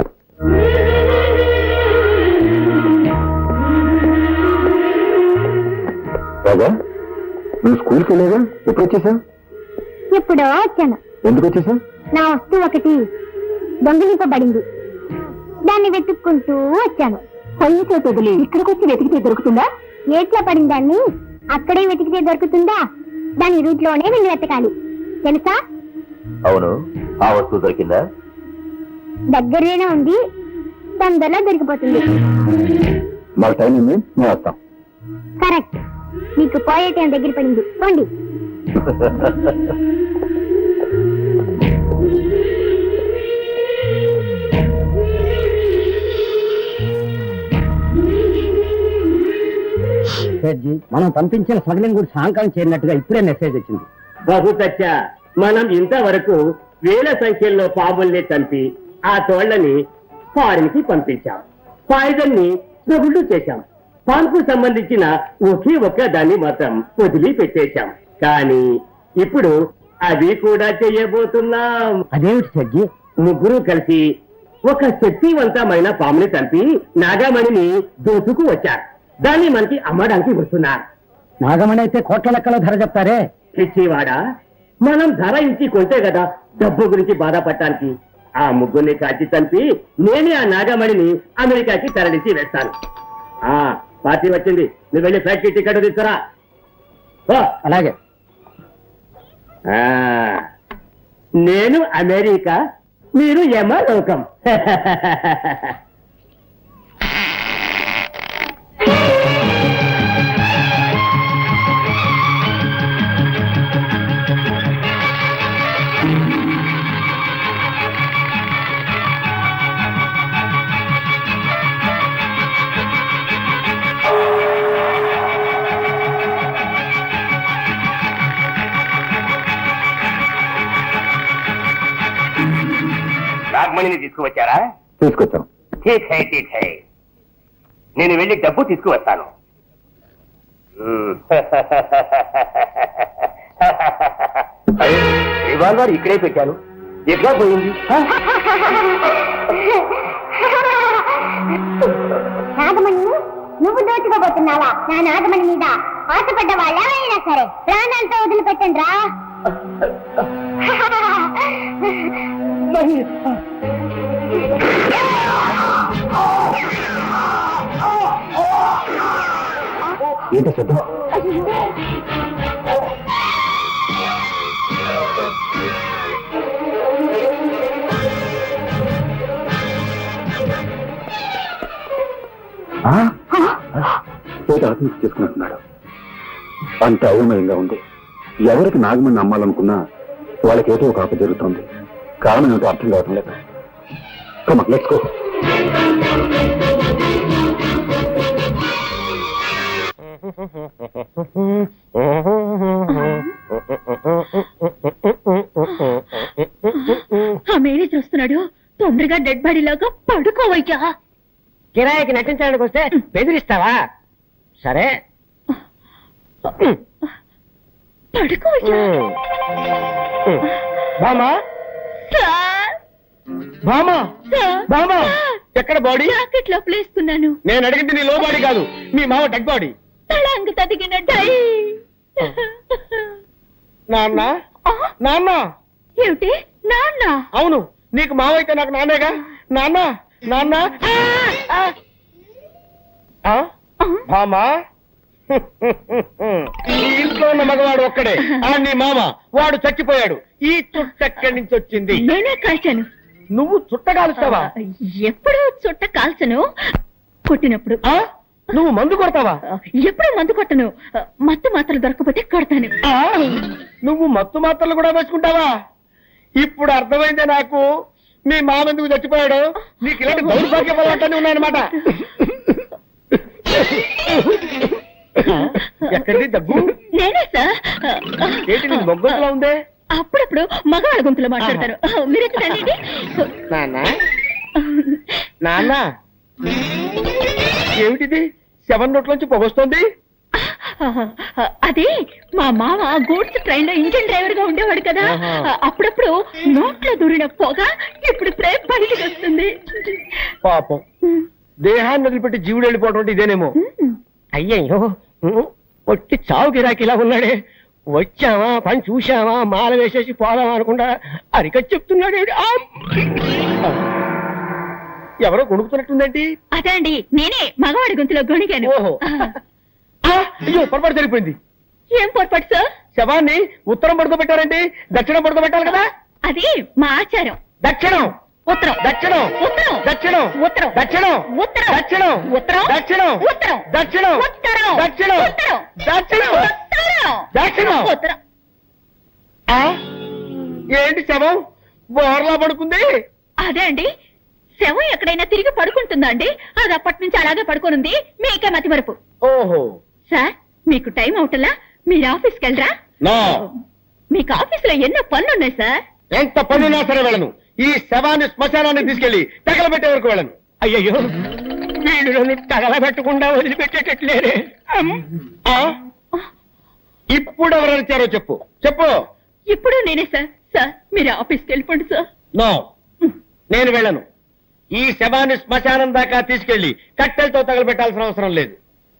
రాజా నువ్వు స్కూల్కి వెళ్ళేగా? ఎప్పుడు వచ్చేసావు? ఎప్పుడో వచ్చాను. ఎందుకు వచ్చేసావు? నా వస్తువు ఒకటి దొంగిలింపబడింది. దాన్ని వెతుక్కుంటూ వచ్చాను. కొయ్యతో తెగిలి ఇక్కడికి వచ్చి వెతికితే దొరుకుతుందా? ఏట్లా పడిన దాన్ని అక్కడే వెతికితే దొరుకుతుందా? దాని రూట్లోనే వెళ్ళి వెతకాలి తెలుసా? అవును, ఆ వస్తువు దొరికిందా? దగ్గరేనే ఉంది, తొందరలో దొరికిపోతుంది. మాకు టైం ఉంది, మేము వస్తాం. కరెక్ట్, మీకు పోయే టైం దగ్గర పడింది. పోండి. సేట్జీ, మనం పంపించిన స్మగ్లింగ్ గుడి సాంకాలం చేరినట్టుగా ఇప్పుడే మెసేజ్ వచ్చింది. బహుతచ్చా, మనం ఇంతవరకు వేల సంఖ్యలో పాముల్ని చంపి ఆ తోళ్లని ఫారిన్ కి పంపించాం. పాయిజన్ ని స్మగుళ్ళు చేశాం. పాన్కు సంబంధించిన ఒకే ఒక్క దాన్ని మాత్రం వదిలి పెట్టేశాం. కానీ ఇప్పుడు అది కూడా చేయబోతున్నాం. అదేమిటి సజ్జి? ముగ్గురు కలిసి ఒక శక్తివంతమైన పాముని చంపి నాగమణిని దోచుకు వచ్చారు. దాన్ని మనకి అమ్మడానికి వస్తున్నారు. నాగమణి అయితే కోట్ల లెక్కలో ధర చెప్తారే. పిచ్చివాడా, మనం ధర ఇచ్చి కొంటే కదా డబ్బు గురించి బాధపడటానికి. ఆ ముగ్గురిని కాల్చి చంపి నేనే ఆ నాగమణిని అమెరికాకి తరలించి వేస్తాను. పార్టీ వచ్చింది, నువ్వు వెళ్ళి ఫ్లైట్ టికెట్ తీసుకురా. అలాగే. నేను అమెరికా, మీరు యమలోకం. నాగమణిని తీసుకువచ్చారా? తీసుకొచ్చాం. ఠీక్ హై, ఠీక్ హై. నేను వెళ్ళి డబ్బు తీసుకువస్తాను. రివాల్వర్ ఇక్కడే పెట్టాను, ఎట్లా పోయింది? నాగమణి, నువ్వు దోచుకోబోతున్నావా? నా నాగమణి మీద ఆశపడ్డ వాళ్ళ అయినా సరే ప్రాణాలతో వదిలిపెట్టండి రా. ఏంటో శబ్దం? చేసుకున్నట్టున్నాడు. అంత అయోమయంగా ఉంది. ఎవరికి నాగమణి అమ్మాలనుకున్నా వాళ్ళకి ఏదో ఒక ఆప జరుగుతుంది. కారణం ఏమిటో అర్థం కావడం లేదు. Let's go. ఆ మేనేజర్ వస్తున్నాడు, తొందరగా డెడ్ బాడీ లాగా పడుకోవయ్యా. కిరాయికి నటించడానికి వస్తే బెదిరిస్తావా? సరే పడుకోవయ్యా. బామా, బామా, బామా, ఎక్కడ బాడీ? జాకెట్ లో ప్లేసుకున్నాను. నేను అడిగింది నీ లో బాడీ కాదు, మీ మామ డెడ్ బాడీ. తళంగు తదిగిన డై. నాన్న, నాన్న. ఏమిటి నాన్న? అవును, నీకు మావ అయితే నాకు నాన్నేగా. నాన్న, నాన్న. మామా, ఈ ఇంట్లో ఉన్న మగవాడు ఒక్కడే, నీ మామ. వాడు చచ్చిపోయాడు. ఈ చుట్ట ఎక్కడి నుంచి వచ్చింది? నేనే కాల్చాను. నువ్వు చుట్ట కాలుస్తావా? ఎప్పుడు చుట్ట కాల్చను, కొట్టినప్పుడు. నువ్వు మందు కొడతావా? ఎప్పుడు మందు కొట్టను. మత్తు మాత్రలు దొరకపోతే కొడతాను. నువ్వు మత్తు మాత్రలు కూడా వేసుకుంటావా? ఇప్పుడు అర్థమైందే నాకు మీ మామ ఎందుకు చచ్చిపోయాడు. నీకు ఇలాంటి దౌర్భాగ్య పదార్థాన్ని ఉన్నాయన్నమాట. ఎక్కడిది దగ్గు? నేనే సార్. ఏంటి నీ మొగ్గలా ఉందే? అప్పుడప్పుడు మగవాళ్ళ గొంతులో మాట్లాడతారు. మీరైతే రండి. నాన్న, నాన్న, ఏమిటిది? 7 నోట్లోంచి పొగొస్తోంది. అది మా మామ గూడ్స్ ట్రైన్ లో ఇంజిన్ డ్రైవర్ గా ఉండేవాడు కదా. అప్పుడప్పుడు నోట్లో దూరిన పొగ ఇప్పుడు ప్రేమ బయటికి వస్తుంది. పాపం, దేహాన్ని వదిలిపెట్టి జీవుడు వెళ్ళిపోవడం అంటే ఇదేనేమో. అయ్యయ్యో, ఒట్టి చావు గిరాకి ఇలా ఉన్నాడే. వచ్చావా, పని చూశావా, మాల వేసేసి పోదామా అనుకుంటా అరికట్ చెప్తున్నాడు. ఎవరో కొనుక్కుతున్నట్టుందేంటి? అదే అండి, నేనే మగవాడి గొంతులో గొణిగాను. ఓహో, అయ్యో, పొరపాటు జరిగిపోయింది. ఏం పొరపాటు సార్? శవాన్ని ఉత్తరం పడుకోబెట్టారండి, దక్షిణం పడుకోబెట్టాలి కదా. అది మా ఆచారం. దక్షిణం, ఉత్తరం, దక్షిణం, ఉత్తరం, దక్షిణం, ఉత్తరం, దక్షిణం, ఉత్తరం, దక్షిణం, ఉత్తరం, దక్షిణం, ఉత్తరం, దక్షిణం, ఉత్తరం, దక్షిణం, ఉత్తరం, దక్షిణం, ఉత్తరం, దక్షిణం, ఉత్తరం. ఏంటి శవం బోర్లా పడుకుంది? అదే అండి, శవం ఎక్కడైనా తిరిగి పడుకుంటుందా అండి? అది అప్పటి నుంచి అలాగే పడుకోనుంది. మీకే మతి మరుపు. ఓహో, సార్ మీకు టైం అవుతలా మీరు ఆఫీస్కి వెళ్ళరా? నో, మీకు ఆఫీస్ లో ఎన్నో పనులున్నాయి సార్. ఎంత పనున్నా సరే వెళ్ళను. ఈ శవాన్ని శ్మశానాన్ని తీసుకెళ్లి తగలబెట్టే వరకు వెళ్ళను. అయ్యయ్యో, వీళ్ళు నన్ను తగలబెట్టకుండా వదిలిపెట్టేటట్లేరే. ఆ? ఇప్పుడు ఎవరనిచ్చారో చెప్పు చెప్పు. ఇప్పుడు నేనే సార్. సార్ మీరు ఆఫీస్కి వెళ్ళిపోండి సార్. నో, నేను వెళ్ళను. ఈ శవాన్ని శ్మశానం దాకా తీసుకెళ్లి కట్టెలతో తగలబెట్టాల్సిన అవసరం లేదు.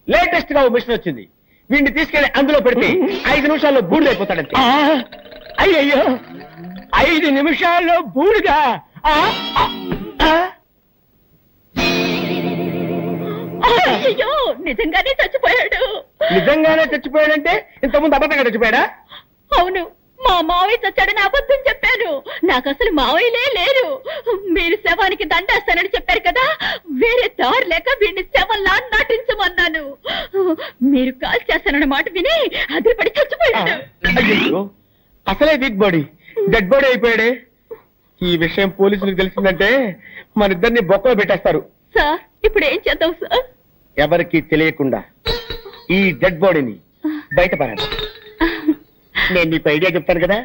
లేటెస్ట్ గా ఓ మిషన్ వచ్చింది. వీడిని తీసుకెళ్లి అందులో పెడితే 5 నిమిషాల్లో బూడిదైపోతాడంతే. అయ్యయ్యో, 5 నిమిషాల్లో బూడిదా? అయ్యో నిజంగానే చచ్చిపోయాడు. నిజంగానే చచ్చిపోయాడంటే ఇంతకుముందు అబద్ధంగా చచ్చిపోయాడా? అవును, మా మావయ్య చచ్చాడని అబద్ధం చెప్పాను. నాకు అసలు మావయ్యలే లేరు. మీరు శవానికి దండేస్తానని చెప్పారు కదా, వేరే దారి లేక వీడిని శవంలా నటించమన్నాను. మీరు కాల్ చేస్తానన్న మాట విని అదిరిపడి చచ్చిపోయాడు. అయ్యో, అసలే వీక్ బాడీ డెడ్ బాడీ అయిపోయాడే. ఈ విషయం పోలీసులకు తెలిసిందంటే మన ఇద్దరిని బొక్కలో పెట్టేస్తారు. సార్ ఇప్పుడు ఏం చేద్దాం సార్? ఎవరికి తెలియకుండా ఈ డెడ్ బాడీని బయటపడాలి. నేను నీకు ఐడియా చెప్తాను కదా.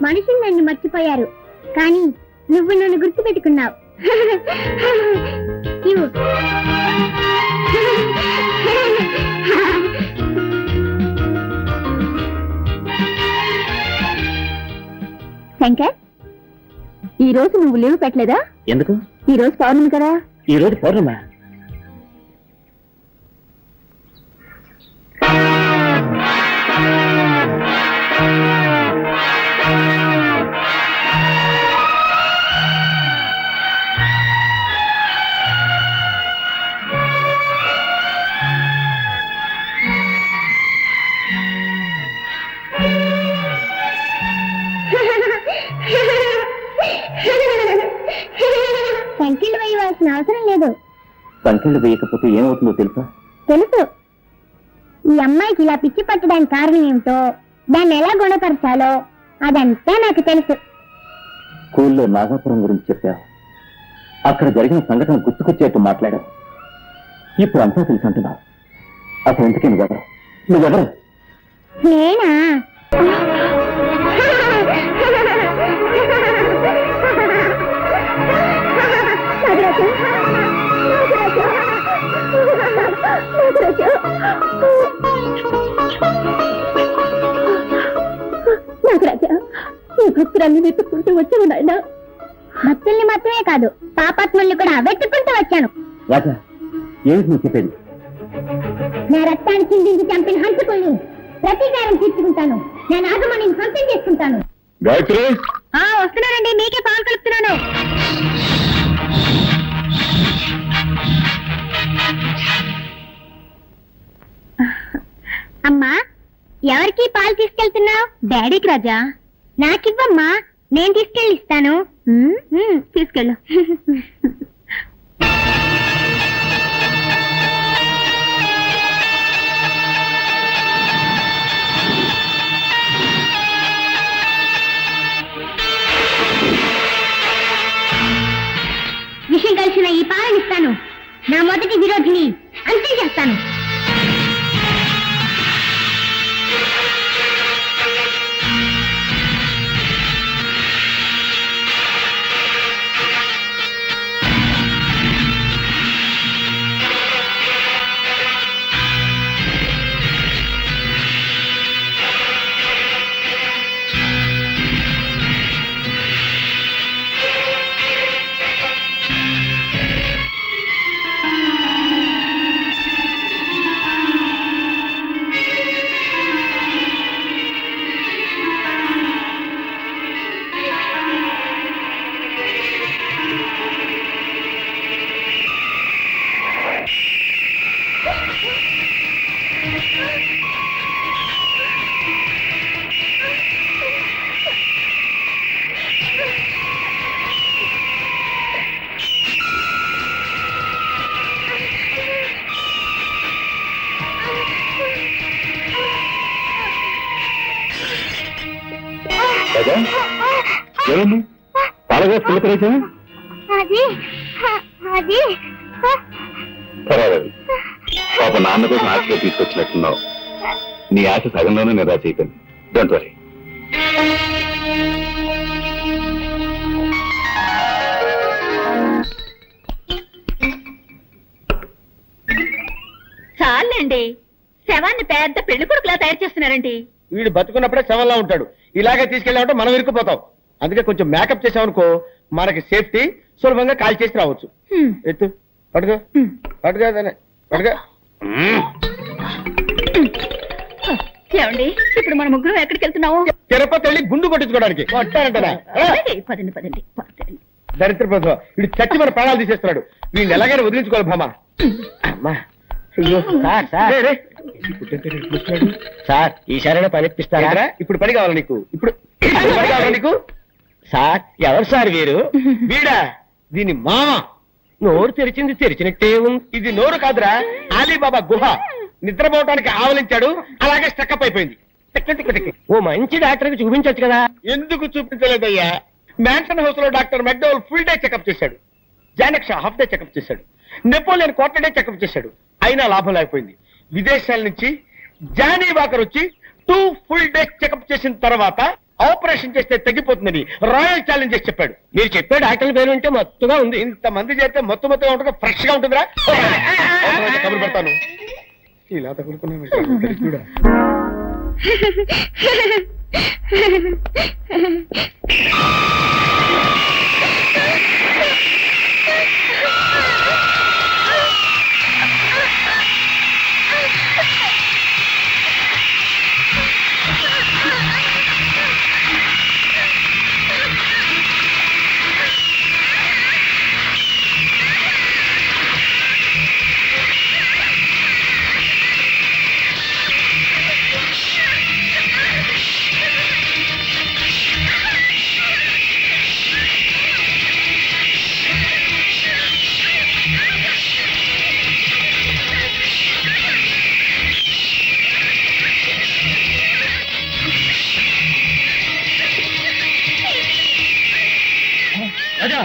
మనుషులు నన్ను మర్చిపోయారు, కానీ నువ్వు నన్ను గుర్తు పెట్టుకున్నావు. శంకర్, ఈ రోజు నువ్వు లీవ్ పెట్టలేదా? ఎందుకు? ఈ రోజు పౌర్ణమి కదా. ఈ రోజు పౌర్ణమా? సంఖ్యలు వేయవలసిన అవసరం లేదు. సంఖ్యలు వేయకపోతే ఏమవుతుందో తెలుసా? తెలుసు. ఈ అమ్మాయికి ఇలా పిచ్చి పట్టడానికి కారణం ఏమిటో, దాన్ని ఎలా గుణపరచాలో అదంతా నాకు తెలుసు. స్కూల్లో నాగాపురం గురించి చెప్పావు. అక్కడ జరిగిన సంఘటన గుర్తుకొచ్చేట్టు మాట్లాడావు. ఇప్పుడు అంతా తెలుసు అంటున్నావు. అసలు ఎందుకే నువ్వెవరు? నువ్వెవరు? నేనా? నాగరాజా, నీ భక్తురాన్ని వెతుక్కుంటూ వచ్చాను నాయన. భక్తుల్ని మాత్రమే కాదు, పాపాత్ముల్ని కూడా వెతుక్కుంటూ వచ్చాను. రాజా, ఏమిటి నువ్వు చెప్పేది? నా రక్తాన్ని చిందించి చంపిన హంతకుల్ని ప్రతీకారం తీర్చుకుంటాను. నేను ఆగమని సొంతం చేసుకుంటాను. గాయత్రి, వస్తున్నానండి, మీకే పాలు కలుపుతున్నాను. అమ్మా, ఎవరికి పాలు తీసుకెళ్తున్నావు? డాడీకి రాజా. నాకివ్వమ్మా, నేను తీసుకెళ్ళి ఇస్తాను. తీసుకెళ్ళు. విషయం కలిసిన ఈ పాలనిస్తాను. నా మొదటి విరోధిని అంతం చేస్తాను. ఏమైంది పాలగా పిల్లకరేసా అది అది పర్వాలేదు పాప నాన్న కోసం ఆశగా తీసుకొచ్చినట్టున్నావు. నీ ఆశ సగంలోనే నిరాశ అయిపోయింది. Don't worry. చాలండి, శవాన్ని పెద్ద పెళ్లి కొడుకులా తయారు చేస్తున్నారండి. వీడు బతుకున్నప్పుడే శవంలా ఉంటాడు. ఇలాగే తీసుకెళ్ళామంటే మనం ఇరుక్కుపోతాం. అందుకే కొంచెం మేకప్ చేసామనుకో మనకి సేఫ్టీ, సులభంగా కాల్ చేసి రావచ్చు. ఎత్తు పడుకో పడుకో పడుకో. ఏమండి, ఇప్పుడు మన ముగ్గురు ఎక్కడికి వెళ్తున్నాము? తిరుపతి వెళ్ళి గుండు కొట్టించుకోవడానికి వస్తానంటనా? పదండి పదండి పదండి. దరిద్ర ప్రభుత్వం వీడు చచ్చి మన ప్రాణాలు తీసేస్తున్నాడు. వీడిని ఎలాగైనా వదిలించుకోవాలి భామ. అమ్మా అయ్యో సార్ సార్ సార్ ఈసారైనా పని ఇప్పిస్తారా? ఇప్పుడు పని కావాలి నీకు. ఇప్పుడు పని కావాలి నీకు. సార్ ఎవరు సార్ వీరు? వీడా? దీని మామ. నోరు తెరిచింది తెరిచినట్టే ఉంది. ఇది నోరు కాదురా, అలీబాబా గుహ. నిద్రపోవటానికి ఆవలించాడు, అలాగే స్టక్అప్ అయిపోయింది. ఓ మంచి డాక్టర్ కి చూపించవచ్చు కదా. ఎందుకు చూపించలేదయ్యా? మ్యాన్షన్ హౌస్ లో doctor McDowell full day checkup చేశాడు. జానక్ష హాఫ్ డే చెకప్ చేశాడు. నెపోలియన్ క్వార్టర్ డే చెకప్ చేశాడు. అయినా లాభం లేకపోయింది. విదేశాల నుంచి జానీ వాకర్ వచ్చి 2 full days చెకప్ చేసిన తర్వాత ఆపరేషన్ చేస్తే తగ్గిపోతుందని రాయల్ ఛాలెంజెస్ చెప్పాడు. మీరు చెప్పే డాక్టర్ పేరు ఉంటే మత్తుగా ఉంది. ఇంతమంది చేస్తే మొత్తుగా ఉంటుంది, ఫ్రెష్ గా ఉంటుందిరా. కబురు పెడతాను. ఇలా తగులుకున్నా రాజా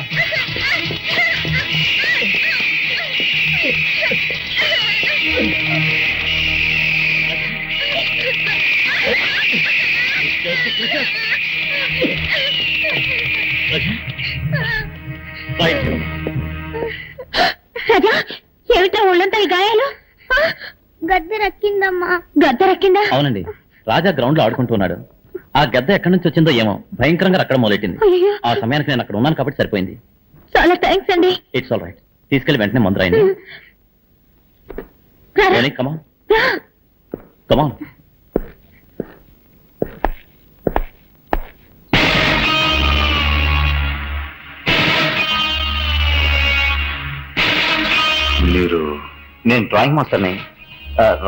రాజా, ఏమిటా ఒళ్ళంతా ఈ గాయాలు? గద్దె రక్కిందమ్మా. గద్దె రక్కిందా? అవునండి, రాజా గ్రౌండ్ లో ఆడుకుంటున్నాడు. ఆ గద్ద ఎక్కడి నుంచి వచ్చిందో ఏమో భయంకరంగా అక్కడ మొదలెట్టింది. అయ్యో. ఆ సమయానికి నేను అక్కడ ఉన్నాను కాబట్టి సరిపోయింది. చాలా థ్యాంక్స్ అండి. It's all right. తీసుకెళ్లి వెంటనే మందు రాయండి. రారా. కమాన్ కమాన్. మీరు? నేను డ్రాయింగ్ మాస్టర్ని.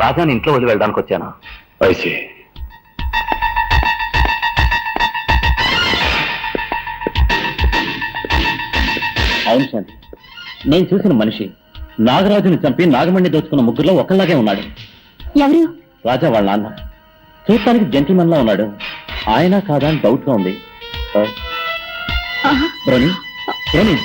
రాజాని ఇంట్లో వదిలి వెళ్ళడానికి వచ్చాను. ఐసి. అవును శాంతి, నేను చూసిన మనిషి నాగరాజుని చంపి నాగమణ్ణి దోచుకున్న ముగ్గురులో ఒకళ్ళలాగే ఉన్నాడు. ఎవరు? రాజా వాళ్ళ నాన్న. చూడటానికి జెంటిల్మన్ లా ఉన్నాడు. ఆయన కాదా అని డౌట్ గా ఉంది. రోని రోని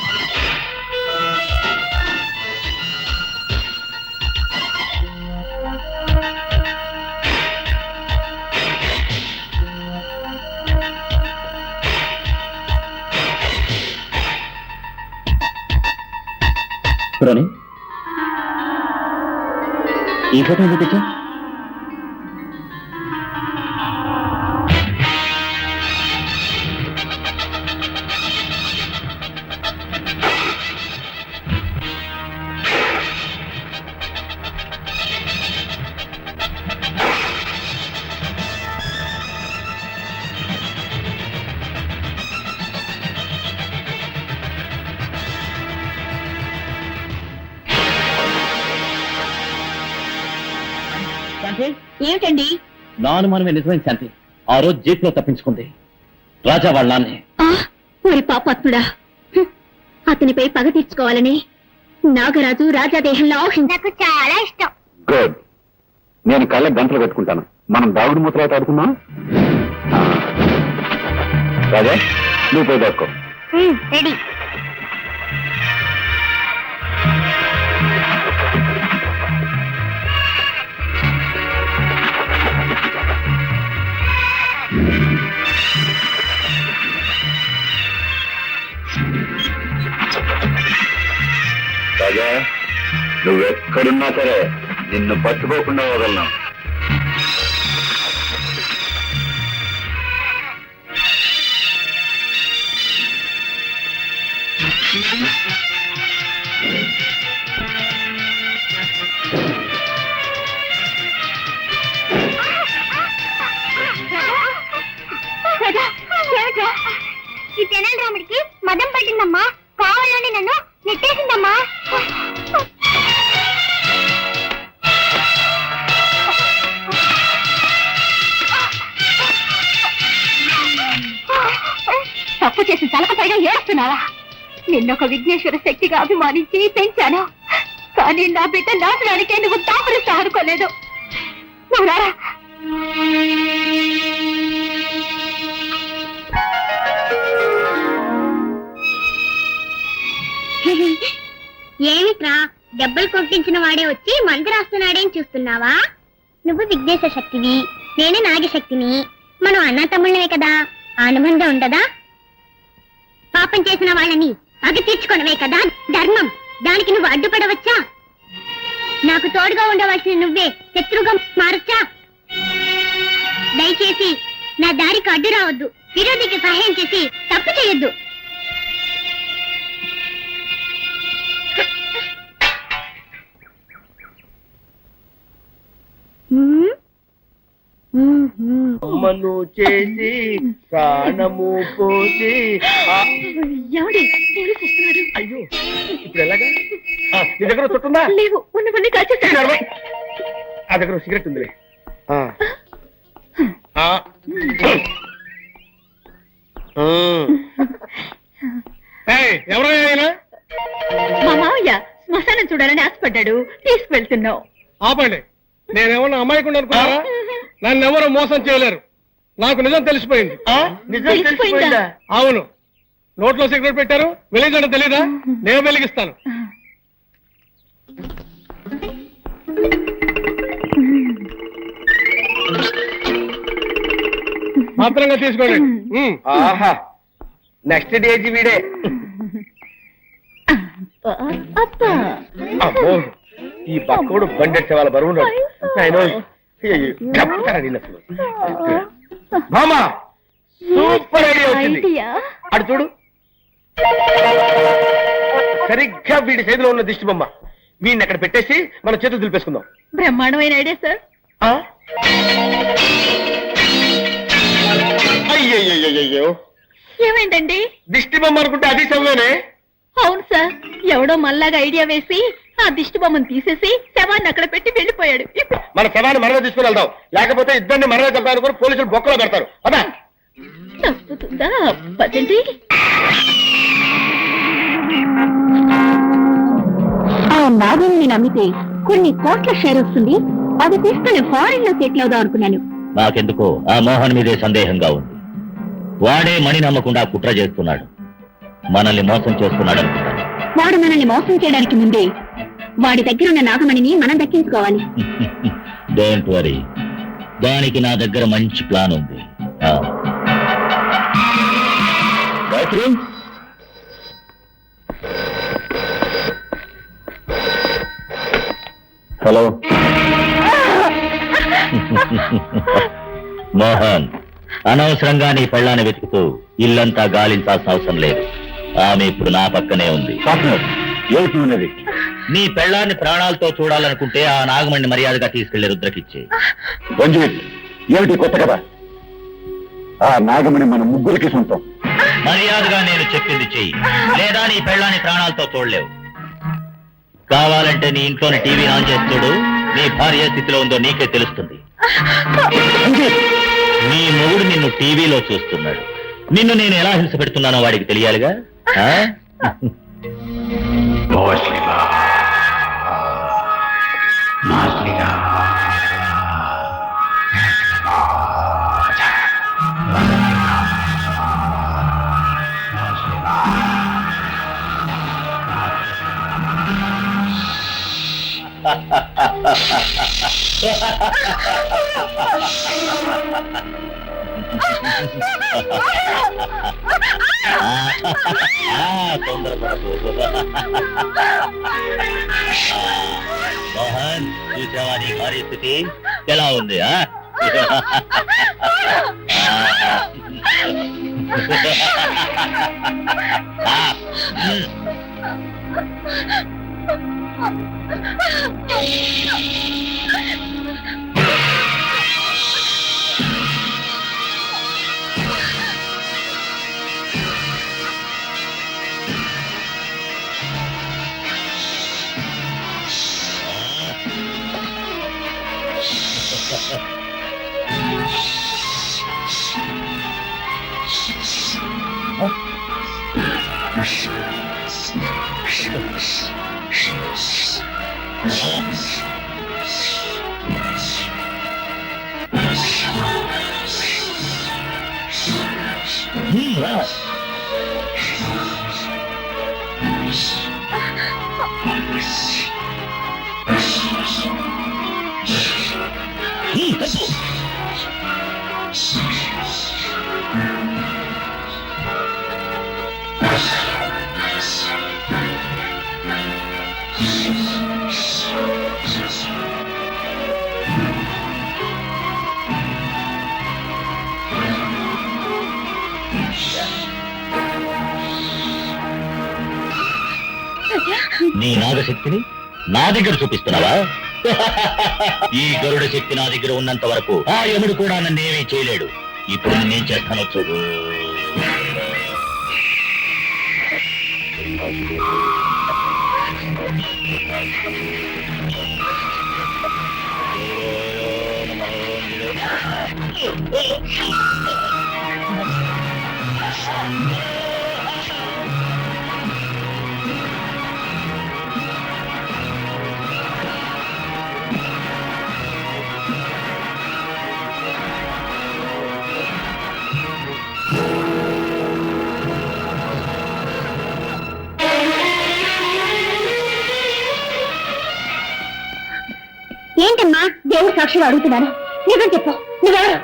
రోని, ఈ ఫోటో ఎందుకు తెచ్చా? ఏమిటండి? నా అనుమానమే నిజమైన శాంతి. ఆ రోజు జీప్ లో తప్పించుకుంది రాజా వాళ్ళ నాన్నే. ఓరి పాపాత్ముడా, అతనిపై పగ తీర్చుకోవాలని నాగరాజు రాజాదేహంలో నాకు చాలా ఇష్టం. గుడ్. నేను కళ్ళ గంటలు కట్టుకుంటాను. మనం దాగుడు మూతలు ఆడుకుందాం. రాజా నువ్వు పోయి దక్కు. రెడీ. రాజా నువ్వెక్కడున్నా సరే నిన్ను పట్టుకోకుండా వదలను. ఈ తెనాలి రాముడికి మదం పట్టిందమ్మా, కావాలని నన్ను నెట్టేసిందమ్మా. తప్పు చేసి తలకు పైగా ఏడుస్తున్నావా? నిన్నొక విఘ్నేశ్వర శక్తిగా అభిమానించి పెంచాను, కానీ నా బిడ్డ నాశనానికే నువ్వు దాపరిస్తా అనుకోలేదు. నువ్వు రారా. ఏమిట్రా దెబ్బలు కొట్టించిన వాడే వచ్చి మందు రాస్తున్నాడేం చూస్తున్నావా? నువ్వు విఘ్నేశ్వర శక్తివి, నేనే నాగశక్తిని, మనం అన్నా తమ్ముళ్ళమే కదా, అనుబంధం ఉండదా? పాపం చేసిన వాళ్ళని అవి తీర్చుకునవే కదా ధర్మం, దానికి నువ్వు అడ్డుపడవచ్చా? నాకు తోడుగా ఉండవలసిన నువ్వే శత్రుగా మారచ్చా? దయచేసి నా దారికి అడ్డు రావద్దు, విరోధికి సహాయం చేసి తప్పు చేయొద్దు. అమ్మను చేసి ప్రాణము పోసి అయ్యో ఇప్పుడు ఎలాగా? నీ దగ్గర చుట్టుందా? లేవు, ఉన్నవన్నీ కాల్చేస్తాను. ఆ దగ్గర సిగరెట్ ఉందిలే. ఎవరైనా మా మావయ్య శ్మశానం చూడాలని ఆశపడ్డాడు, తీసుకువెళ్తున్నావు. ఆపండి, నేనేమన్నా అమ్మాయికుండా అనుకున్నారా? నన్ను ఎవరు మోసం చేయలేరు, నాకు నిజం తెలిసిపోయింది. తెలిసిపోయిందా? అవును, నోట్లో సిగరెట్ పెట్టారు, వెలిగించడం తెలీదా? నేను వెలిగిస్తాను. మాత్రంగా తీసుకోండి. ఆహా, నెక్స్ట్ డేజీ వీడే. అమ్మో, ఈ బక్కోడు బండెట్టే వాళ్ళ బరువు మామా సూపర్ ఐడియా వచ్చింది. అటు చూడు, సరిగ్గా వీడి చేతిలో ఉన్న దిష్టి బొమ్మ, వీడిని అక్కడ పెట్టేసి మన చేతులు దులిపేసుకుందాం. బ్రహ్మాండమైన ఐడియా సార్. అయ్యయ్యో, ఏమైందండి? దిష్టి బొమ్మ అనుకుంటే అది చదివేనే. అవును సార్, ఎవడో మళ్ళాగా ఐడియా వేసి ఆ దిష్టి బొమ్మను తీసేసి శవాన్ని అక్కడ పెట్టి వెళ్ళిపోయాడు. మన శవాన్ని మనమే తీసుకుని వెళ్దాం, లేకపోతే ఇద్దరిని మనమే చంపాలనుకుని పోలీసులు బొక్కలో పెడతారు. అదా తప్పుతుందా? పదండి. ఆ నాగుని నమ్మితే కొన్ని కోట్ల షేర్ వస్తుంది, అది తీసుకుని ఫారిన్ లో సెటిల్ అవుదాం అనుకున్నాను. నాకెందుకో ఆ మోహన్ మీదే సందేహంగా ఉంది. వాడే మణి నమ్మకుండా కుట్ర చేస్తున్నాడు, మనల్ని మోసం చేస్తున్నాడు అనుకుంటాను. వాడు మనల్ని మోసం చేయడానికి ముందే వాడి దగ్గర ఉన్న నాగమణిని మనం దక్కించుకోవాలి. డోంట్ వరీ, దానికి నా దగ్గర మంచి ప్లాన్ ఉంది. హలో మోహన్, అనవసరంగా నీ పెళ్ళాన్ని వెతుకుతూ ఇల్లంతా గాలించాల్సిన అవసరం లేదు. ఆమె ఇప్పుడు నా పక్కనే ఉంది. ఏమిటి? నీ పెళ్ళాన్ని ప్రాణాలతో చూడాలనుకుంటే ఆ నాగమణ్ణి మర్యాదగా తీసుకెళ్లి రుద్రకిచ్చే. ఏమిటి కొత్త కదా? ఆ నాగమణి మన ముగ్గురికి సొంతం. మర్యాదగా నేను చెప్పింది చెయ్యి, లేదా నీ పెళ్ళాన్ని ప్రాణాలతో చూడలేవు. కావాలంటే నీ ఇంట్లోని టీవీ ఆన్ చేసి చూడు, నీ భార్య స్థితిలో ఉందో నీకే తెలుస్తుంది. నీ మొగుడు నిన్ను టీవీలో చూస్తున్నాడు, నిన్ను నేను ఎలా హింస పెడుతున్నానో వాడికి తెలియాలిగా. మోహన్, చూసావా నీ భారీ స్థితి ఎలా ఉంది? నీ నాగశక్తిని నా దగ్గర చూపిస్తున్నావా? ఈ గరుడ శక్తి నా దగ్గర ఉన్నంత వరకు ఆ యముడు కూడా నన్నేమీ చేయలేడు. ఇప్పుడు నేనేం చేస్తానో చూడు. ఏంటమ్మా దేవుడు సాక్షిగా అడుగుతున్నాను, నిజం చెప్పు, నువ్వెవరు?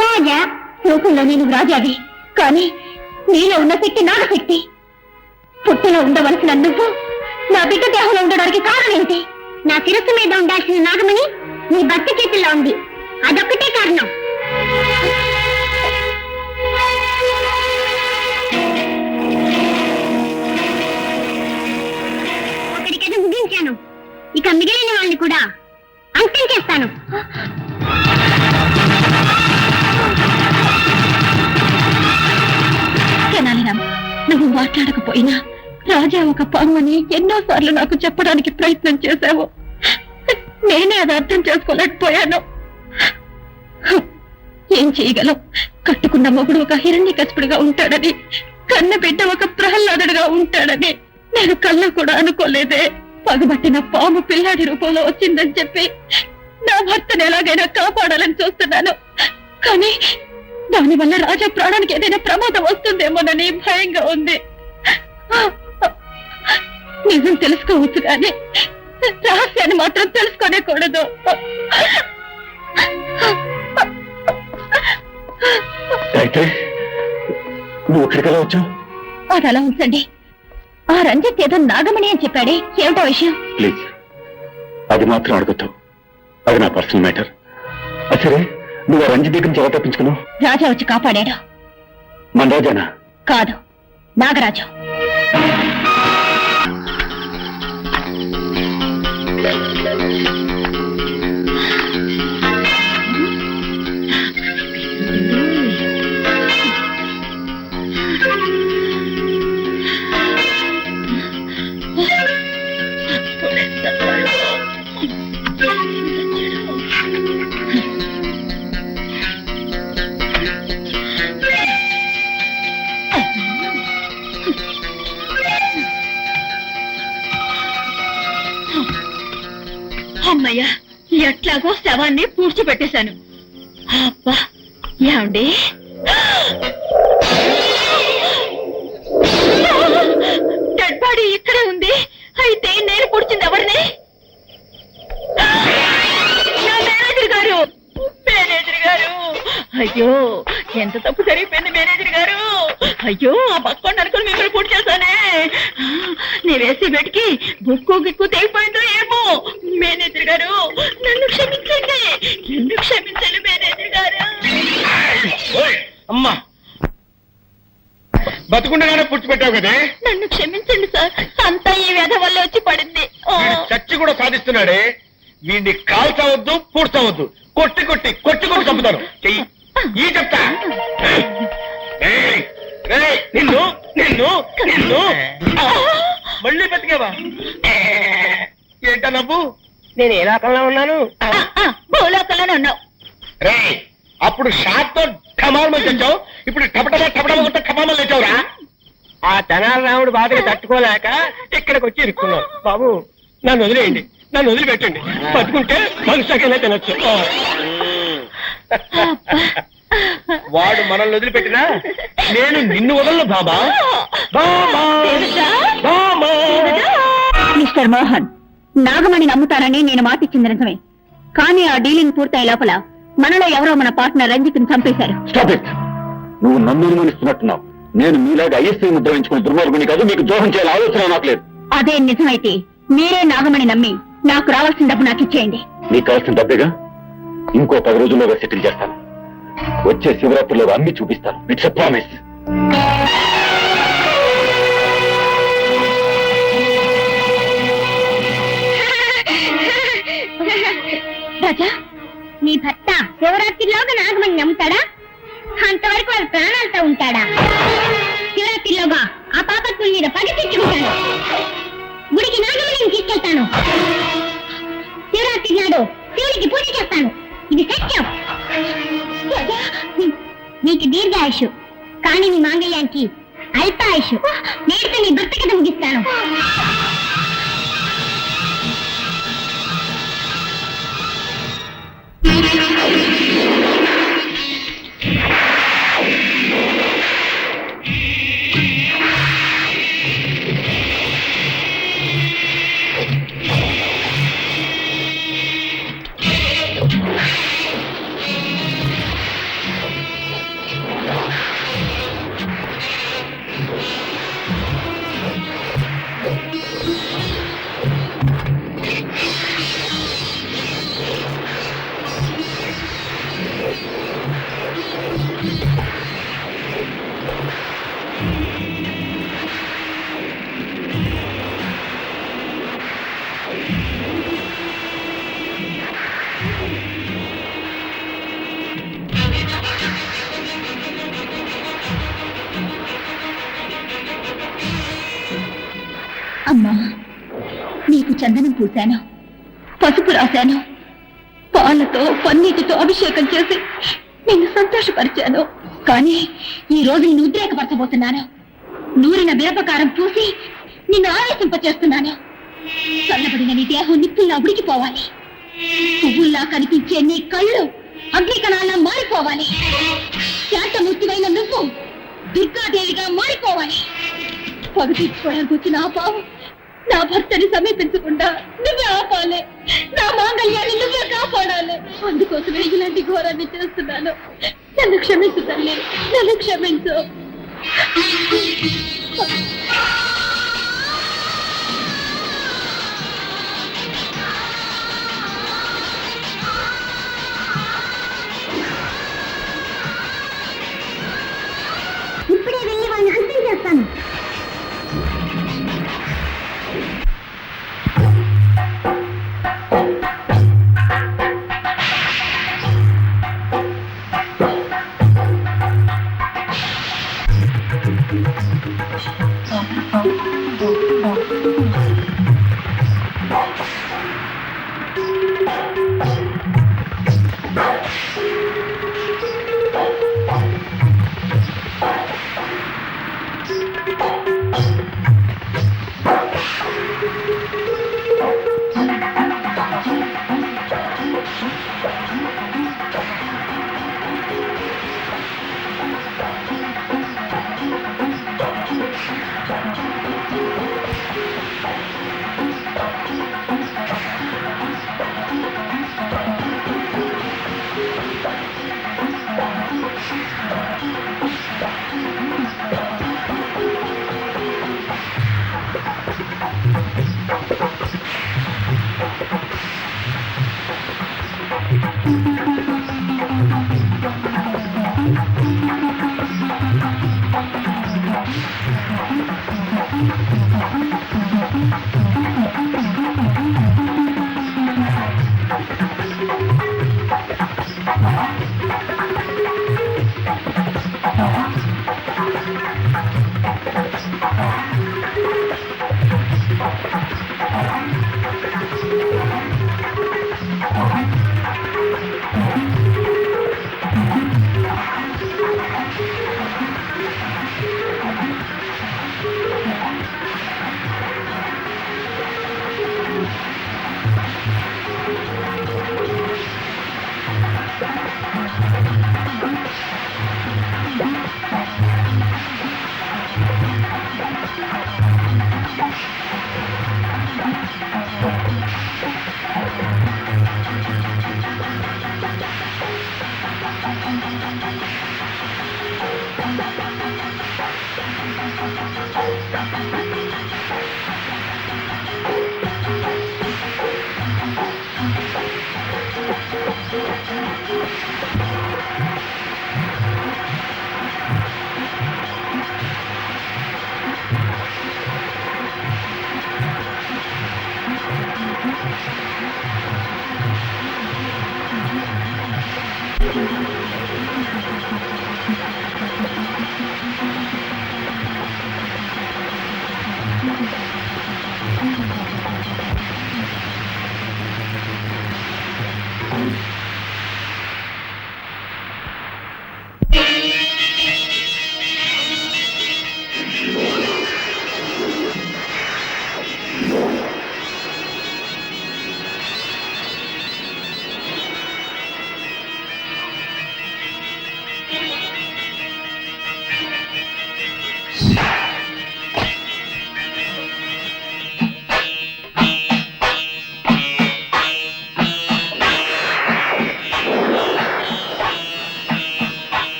రాజా, లోకంలో నేను రాజావి, కానీ నీలో ఉన్న శక్తి నాగశక్తి. పుట్టులో ఉండవలసిన నువ్వు నా బిడ్డ దేహంలో ఉండడానికి కారణం ఏంటి? నా శిరస్సు మీద ఉండాల్సిన నాగమణి నీ భర్త చేతుల్లో ఉంది, అదొక్కటే కారణం. ఒకటికైనా ముగించాను, ఇక మిగిలిన వాళ్ళని కూడా అంతం చేస్తాను. తెనాలిరామ్, నువ్వు మాట్లాడకపోయినా రాజా ఒక పాముని ఎన్నోసార్లు నాకు చెప్పడానికి ప్రయత్నం చేశావు. నేనే అది అర్థం చేసుకోలేకపోయాను. ఏం చేయగలం? కట్టుకున్న మొగుడు ఒక హిరణ్యకశిపుడుగా ఉంటాడని, కన్న బిడ్డ ఒక ప్రహ్లాదుడుగా ఉంటాడని నేను కళ్ళ కూడా అనుకోలేదే. పగబట్టిన పాము పిల్లాడి రూపంలో వచ్చిందని చెప్పి నా భర్తను ఎలాగైనా కాపాడాలని చూస్తున్నాను, కానీ దానివల్ల రాజా ప్రాణానికి ఏదైనా ప్రమాదం వస్తుందేమోనని భయంగా ఉంది. నిజం తెలుసుకోవచ్చు కానీ రహస్యాన్ని మాత్రం తెలుసుకోనేకూడదు. నువ్వు ఎక్కడికలా వచ్చావు? అది అలా ఉంచండి. ఆ రంజిత్ ఏదో నాగమణి అని చెప్పాడే, ఏమిటో విషయం? ప్లీజ్ అది మాత్రం అడుగుతావు, అది నా పర్సనల్ మ్యాటర్. సరే, నువ్వు ఆ రంజిత్ దగ్గర నుంచి ఎలా తప్పించుకున్నావు? రాజా వచ్చి కాపాడాడు. మన రాజానా? కాదు, నాగరాజు. అమ్మయ్య, ఎట్లాగో శవాన్ని పూడ్చిపెట్టేశాను. అబ్బా, ఏమండి డెడ్ బాడీ ఇక్కడే ఉంది. అయితే నేను పూడ్చింది ఎవరిని? ఎంత తప్పు జరిగిపోయింది మేనేజర్ గారు. అయ్యో ఆ బక్కోండి అనుకుని మిమ్మల్ని పూర్తి చేశానే. నేను వేసే బెట్కి బుక్కు గిక్కు తెగిపోయిందో ఏమో. మేనేజర్ గారు నన్ను క్షమించండి. నన్ను క్షమించండి మేనేజర్ గారు. అమ్మా బతుకుండగానే పుచ్చిపెట్టావు కదే. నన్ను క్షమించండి సార్, అంతా ఈ వ్యధ వల్ల వచ్చి పడింది. చచ్చి కూడా సాధిస్తున్నాడే. వీడిని కాల్చవద్దు, పూడ్చవద్దు. కొట్టి కొట్టి కొట్టి కొట్టి చంపుతాను. చెయ్యి ఈ చెప్తా. నిన్ను నిన్ను నిన్ను మళ్ళీ బతికేవా? ఏంటా నవ్వు? నేను ఏ లోకంలో ఉన్నాను? భూలోకంలోనే ఉన్నావు. రే అప్పుడు షాట్ తో ఠమాల్మని తెచ్చావు, ఇప్పుడు టపటమా టపటమా కొట్ట ఠమామని తెచ్చావురా. ఆ తెనాలి రాముడు బాధగా తట్టుకోలేక ఇక్కడికి వచ్చి ఇరుక్కున్నావు. బాబు నన్ను వదిలేయండి, నన్ను వదిలిపెట్టండి. బతుకుంటే మనుషులకైనా తినొచ్చు. వాడు మనల్ని వదిలిపెట్టినా నేను నిన్ను వదలను బాబా. మిస్టర్ మోహన్, నాగమణి నమ్ముతానని నేను మాటిచ్చింది నిజమే, కానీ ఆ డీలింగ్ పూర్తయ్యే లోపల మనలో ఎవరో మన పార్ట్నర్ రంజిత్ ని చంపేశారు. Stop it. నువ్వు నన్ను అనుమానిస్తున్నట్టున్నావు. నేను మీలాగా ఐఎస్ఐ ముద్ర వేయించుకుని దుర్మార్గుని కాదు. మీకు ద్రోహం చేయాల ఆలోచన నాకు లేదు. అదే నిజమైతే మీరే నాగమణి నమ్మి నాకు రావాల్సిన డబ్బు నాకు ఇచ్చేయండి. నీకు కావాల్సిన డబ్బేగా, ఇంకో 10 రోజుల్లోగా సెటిల్ చేస్తాను. వచ్చే శివరాత్రిలో అన్ని చూపిస్తాను. It's a promise. రాజా, నీ భర్త శివరాత్రిలోగా నాగమణి నమ్ముతాడా? అంతవరకు వాడు ప్రాణాలతో ఉంటాడా? శివరాత్రిలోగా ఆ పాపత్తుల మీద పగ తెచ్చుకుంటాను. గుడికి నాగమణిని తీసుకెళ్తాను. శివరాత్రి నాడు శివుడికి పూజ చేస్తాను. ఇది సత్యం. నీకు దీర్ఘాయుష్, కానీ నీ మాంగళ్యానికి అల్పాయుష్. నేడుతో నీ భర్త కథ ముగిస్తాను. అమ్మా, నీకు చందనం పూశాను, పసుపు రాశాను, పాలతో పన్నీటితో అభిషేకం చేసి నిన్ను సంతోషపరిచాను. కానీ ఈ రోజు నిన్ను ఉద్రేకపరచబోతున్నాను. నూరిన మిరపకారం పూసి నిన్ను ఆవేశింపచేస్తున్నాను. చల్లబడిన నీ దేహం నిప్పుల్లా ఉడికిపోవాలి. పువ్వుల్లా కనిపించే నీ కళ్ళు అగ్నికణాల్లా మారిపోవాలి. శాంతమూర్తివైన నువ్వు దుర్గాదేవిగా మారిపోవాలి. పగ తీర్చుకోవడానికి వచ్చిన ఆ పావు నా భర్తని సమీపించకుండా నువ్వే ఆపాలి. నా మాంగళ్యాన్ని నువ్వే కాపాడాలి. అందుకోసమే ఇలాంటి ఘోరాన్ని చేస్తున్నాను. నన్ను క్షమించు తల్లి, నన్ను క్షమించు. ఇప్పుడే వెళ్ళి వాళ్ళని హత్య చేస్తాను.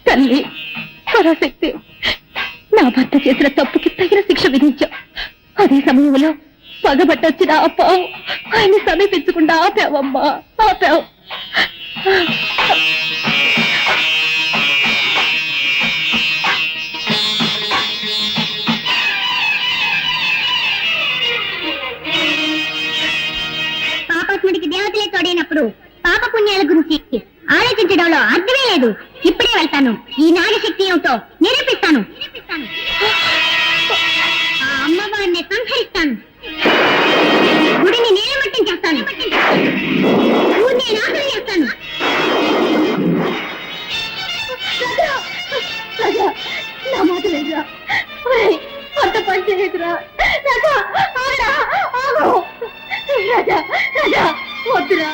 తల్లి పరాశక్తి, నా భర్త చేసిన తప్పుకి తగిన శిక్ష విధించావు. అదే సమయంలో పగబట్టొచ్చిన ఆ పావు ఆయన్ని సమీపించకుండా ఆపావమ్మా, ఆపావు. పాపాత్ముడికి దేవతలే తోడైనప్పుడు పాప పుణ్యాల గురించి ఆలోచించడంలో అర్థమే లేదు. ఇప్పుడే వెళ్తాను, ఈ నాగశక్తి ఏమిటో నిరూపిస్తాను. ఆ అమ్మవారిని సంహరిస్తాను, గుడిని నీలమట్టం చేస్తాను, ఊరిని నాశనం చేస్తాను. నా మాట లేదురా, అంత పని చేయదురా రాజా. రాజా రాజా వద్దురా.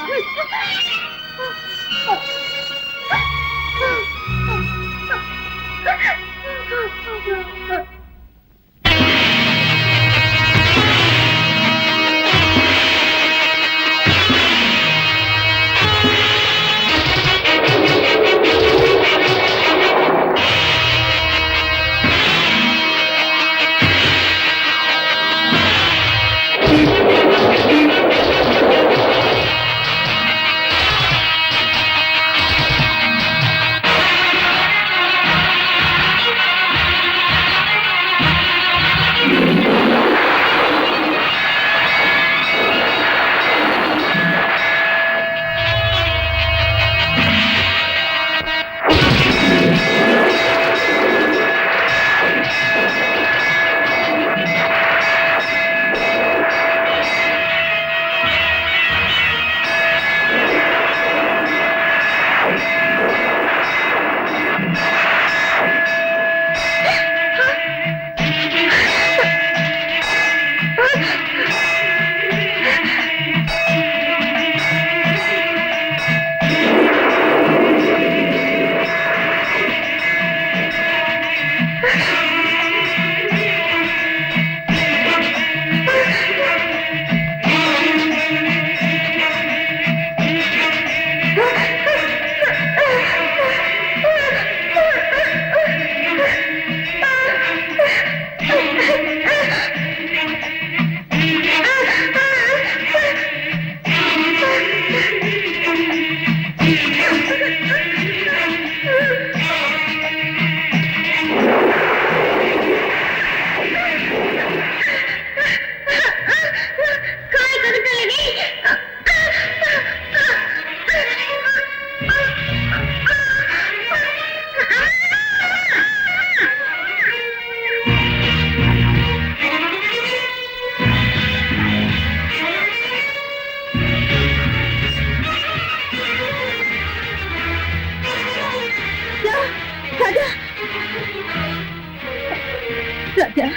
రాజా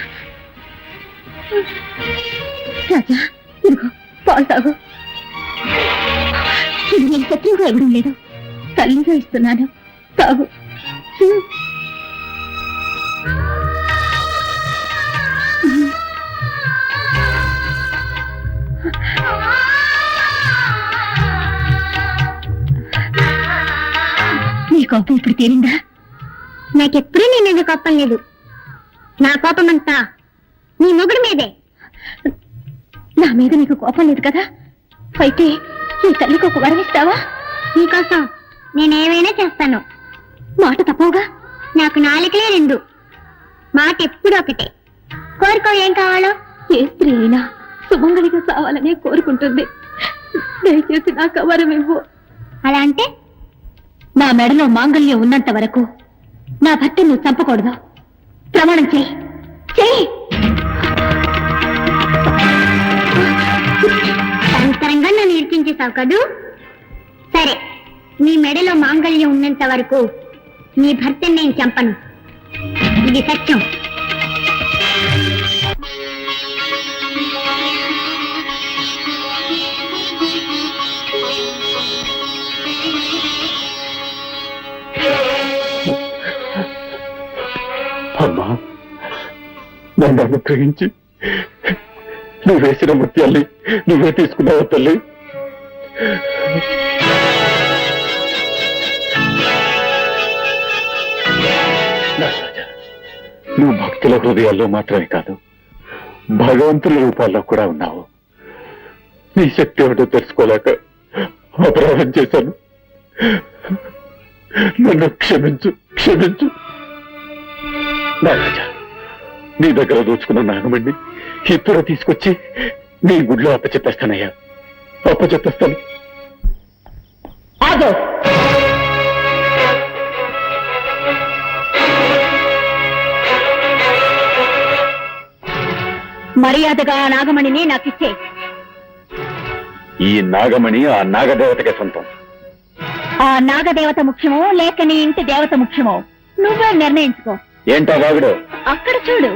రాజా ఇదిగో పాలు తాగు. ఇది నేను శత్రువుగా ఇవ్వడం లేదు, తల్లిగా ఇస్తున్నాను, తాగు. నీ కోపం ఇప్పుడు తీరిందా? నాకెప్పుడూ నీ మీద కోపం లేదు. నా కోపం అంతా నీ మొగుడు మీదే. నా మీద నీకు కోపం లేదు కదా? అయితే ఈ తల్లికి ఒక వరం ఇస్తావా? నీకోసం నేనేమైనా చేస్తాను. మాట తప్పవుగా? నాకు నాలుకలే రెండు, మాట ఎప్పుడు ఒకటే. కోరుకో, ఏం కావాలో. ఏ స్త్రీ అయినా సుమంగళిగా కావాలనే కోరుకుంటుంది. దయచేసి నాకు వరం ఇవ్వు. అలా అంటే నా మెడలో మాంగళ్యం ఉన్నంత వరకు నా భర్త నువ్వు చంపకూడదు. ప్రమాణం చెయ్యి. చెయ్యి. సంతరంగా నన్ను ఇరికించేశావు కదూ? సరే, నీ మెడలో మాంగళ్యం ఉన్నంత వరకు నీ భర్తని నేను చంపను. ఇది సత్యం. అమ్మా, నన్ను అనుగ్రహించి నువ్వు వేసిన ముత్యాల్ని నువ్వే తీసుకున్నావు తల్లి. నువ్వు భక్తుల హృదయాల్లో మాత్రమే కాదు, భగవంతుల రూపాల్లో కూడా ఉన్నావు. నీ శక్తి ఏమిటో తెలుసుకోలేక అపరాధం చేశాను. నన్ను క్షమించు, క్షమించు. నారాజా, నీ దగ్గర దోచుకున్న నాగమణ్ణి ఇప్పుడు తీసుకొచ్చి నీ గుడిలో అప్పచెప్పేస్తానయ్యా, అప్పచెప్పేస్తాను. ఆగో. మర్యాదగా ఆ నాగమణిని నాకిచ్చే. ఈ నాగమణి ఆ నాగదేవతకి సొంతం. ఆ నాగదేవత ముఖ్యమో లేక నీ ఇంటి దేవత ముఖ్యమో నువ్వే నిర్ణయించుకో. ఏంటా వాగుడు? అక్కడ చూడు.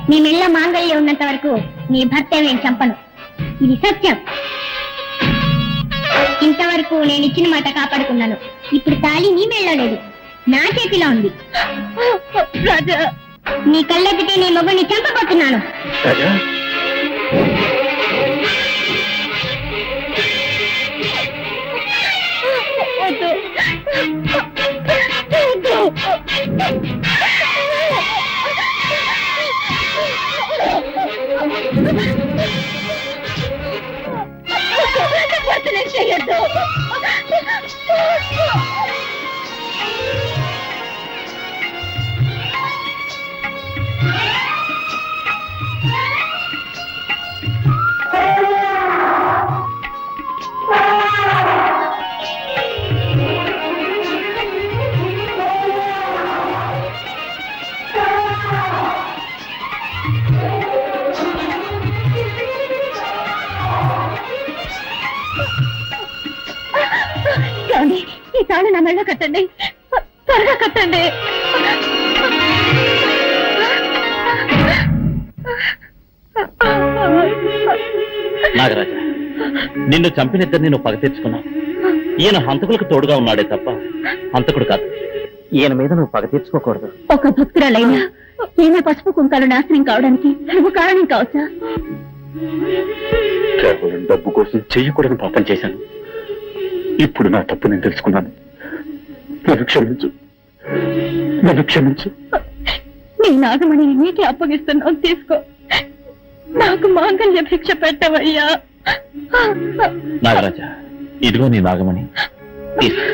నీ మెళ్ళ మాంగళ్యం ఉన్నంత వరకు నీ భర్త నేను చంపను, ఇది సత్యం. ఇంతవరకు నేను ఇచ్చిన మాట కాపాడుకున్నాను. ఇప్పుడు తాళి నీ మెళ్ళో లేదు, నా చేతిలో ఉంది. రాజా, నీ కళ్ళెత్తితే నీ మొగుడిని చంపబోతున్నాను. రాజా ఈ తాళి నా మెళ్ళ కట్టండి, త్వరగా కట్టండి. నాగరాజ, నిన్ను చంపినిద్దరిని నువ్వు పగ తీర్చుకున్నావు. ఈయన హంతకులకు తోడుగా ఉన్నాడే తప్ప హంతకుడు కాదు. ఈయన మీద నువ్వు పగ తీర్చుకోకూడదు. ఒక భక్తురాలైనా ఈమె పసుపు కుంకాలు నాశనం కావడానికి నువ్వు కారణం కావచ్చా? కేవలం డబ్బు కోసం చెయ్యకూడని పాపం చేశాను. ఇప్పుడు నా తప్పు నేను తెలుసుకున్నాను. నన్ను క్షమించు, నన్ను క్షమించు. నీ నాగమణి నీకే అప్పగిస్తున్నావు, తీసుకో. నాకు మాంగళ్య భిక్ష పెట్టవయ్యా. నాగరాజ, ఇదిగో నీ నాగమణి. తీసుకో.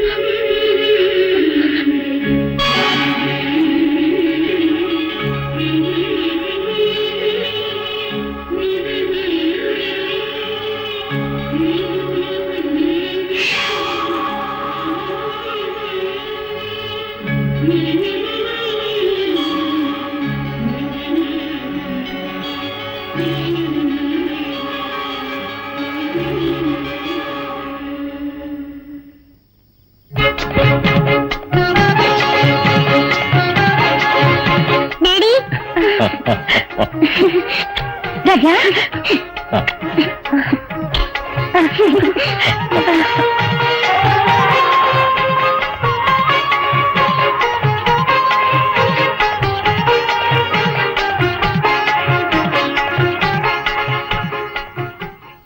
రాజా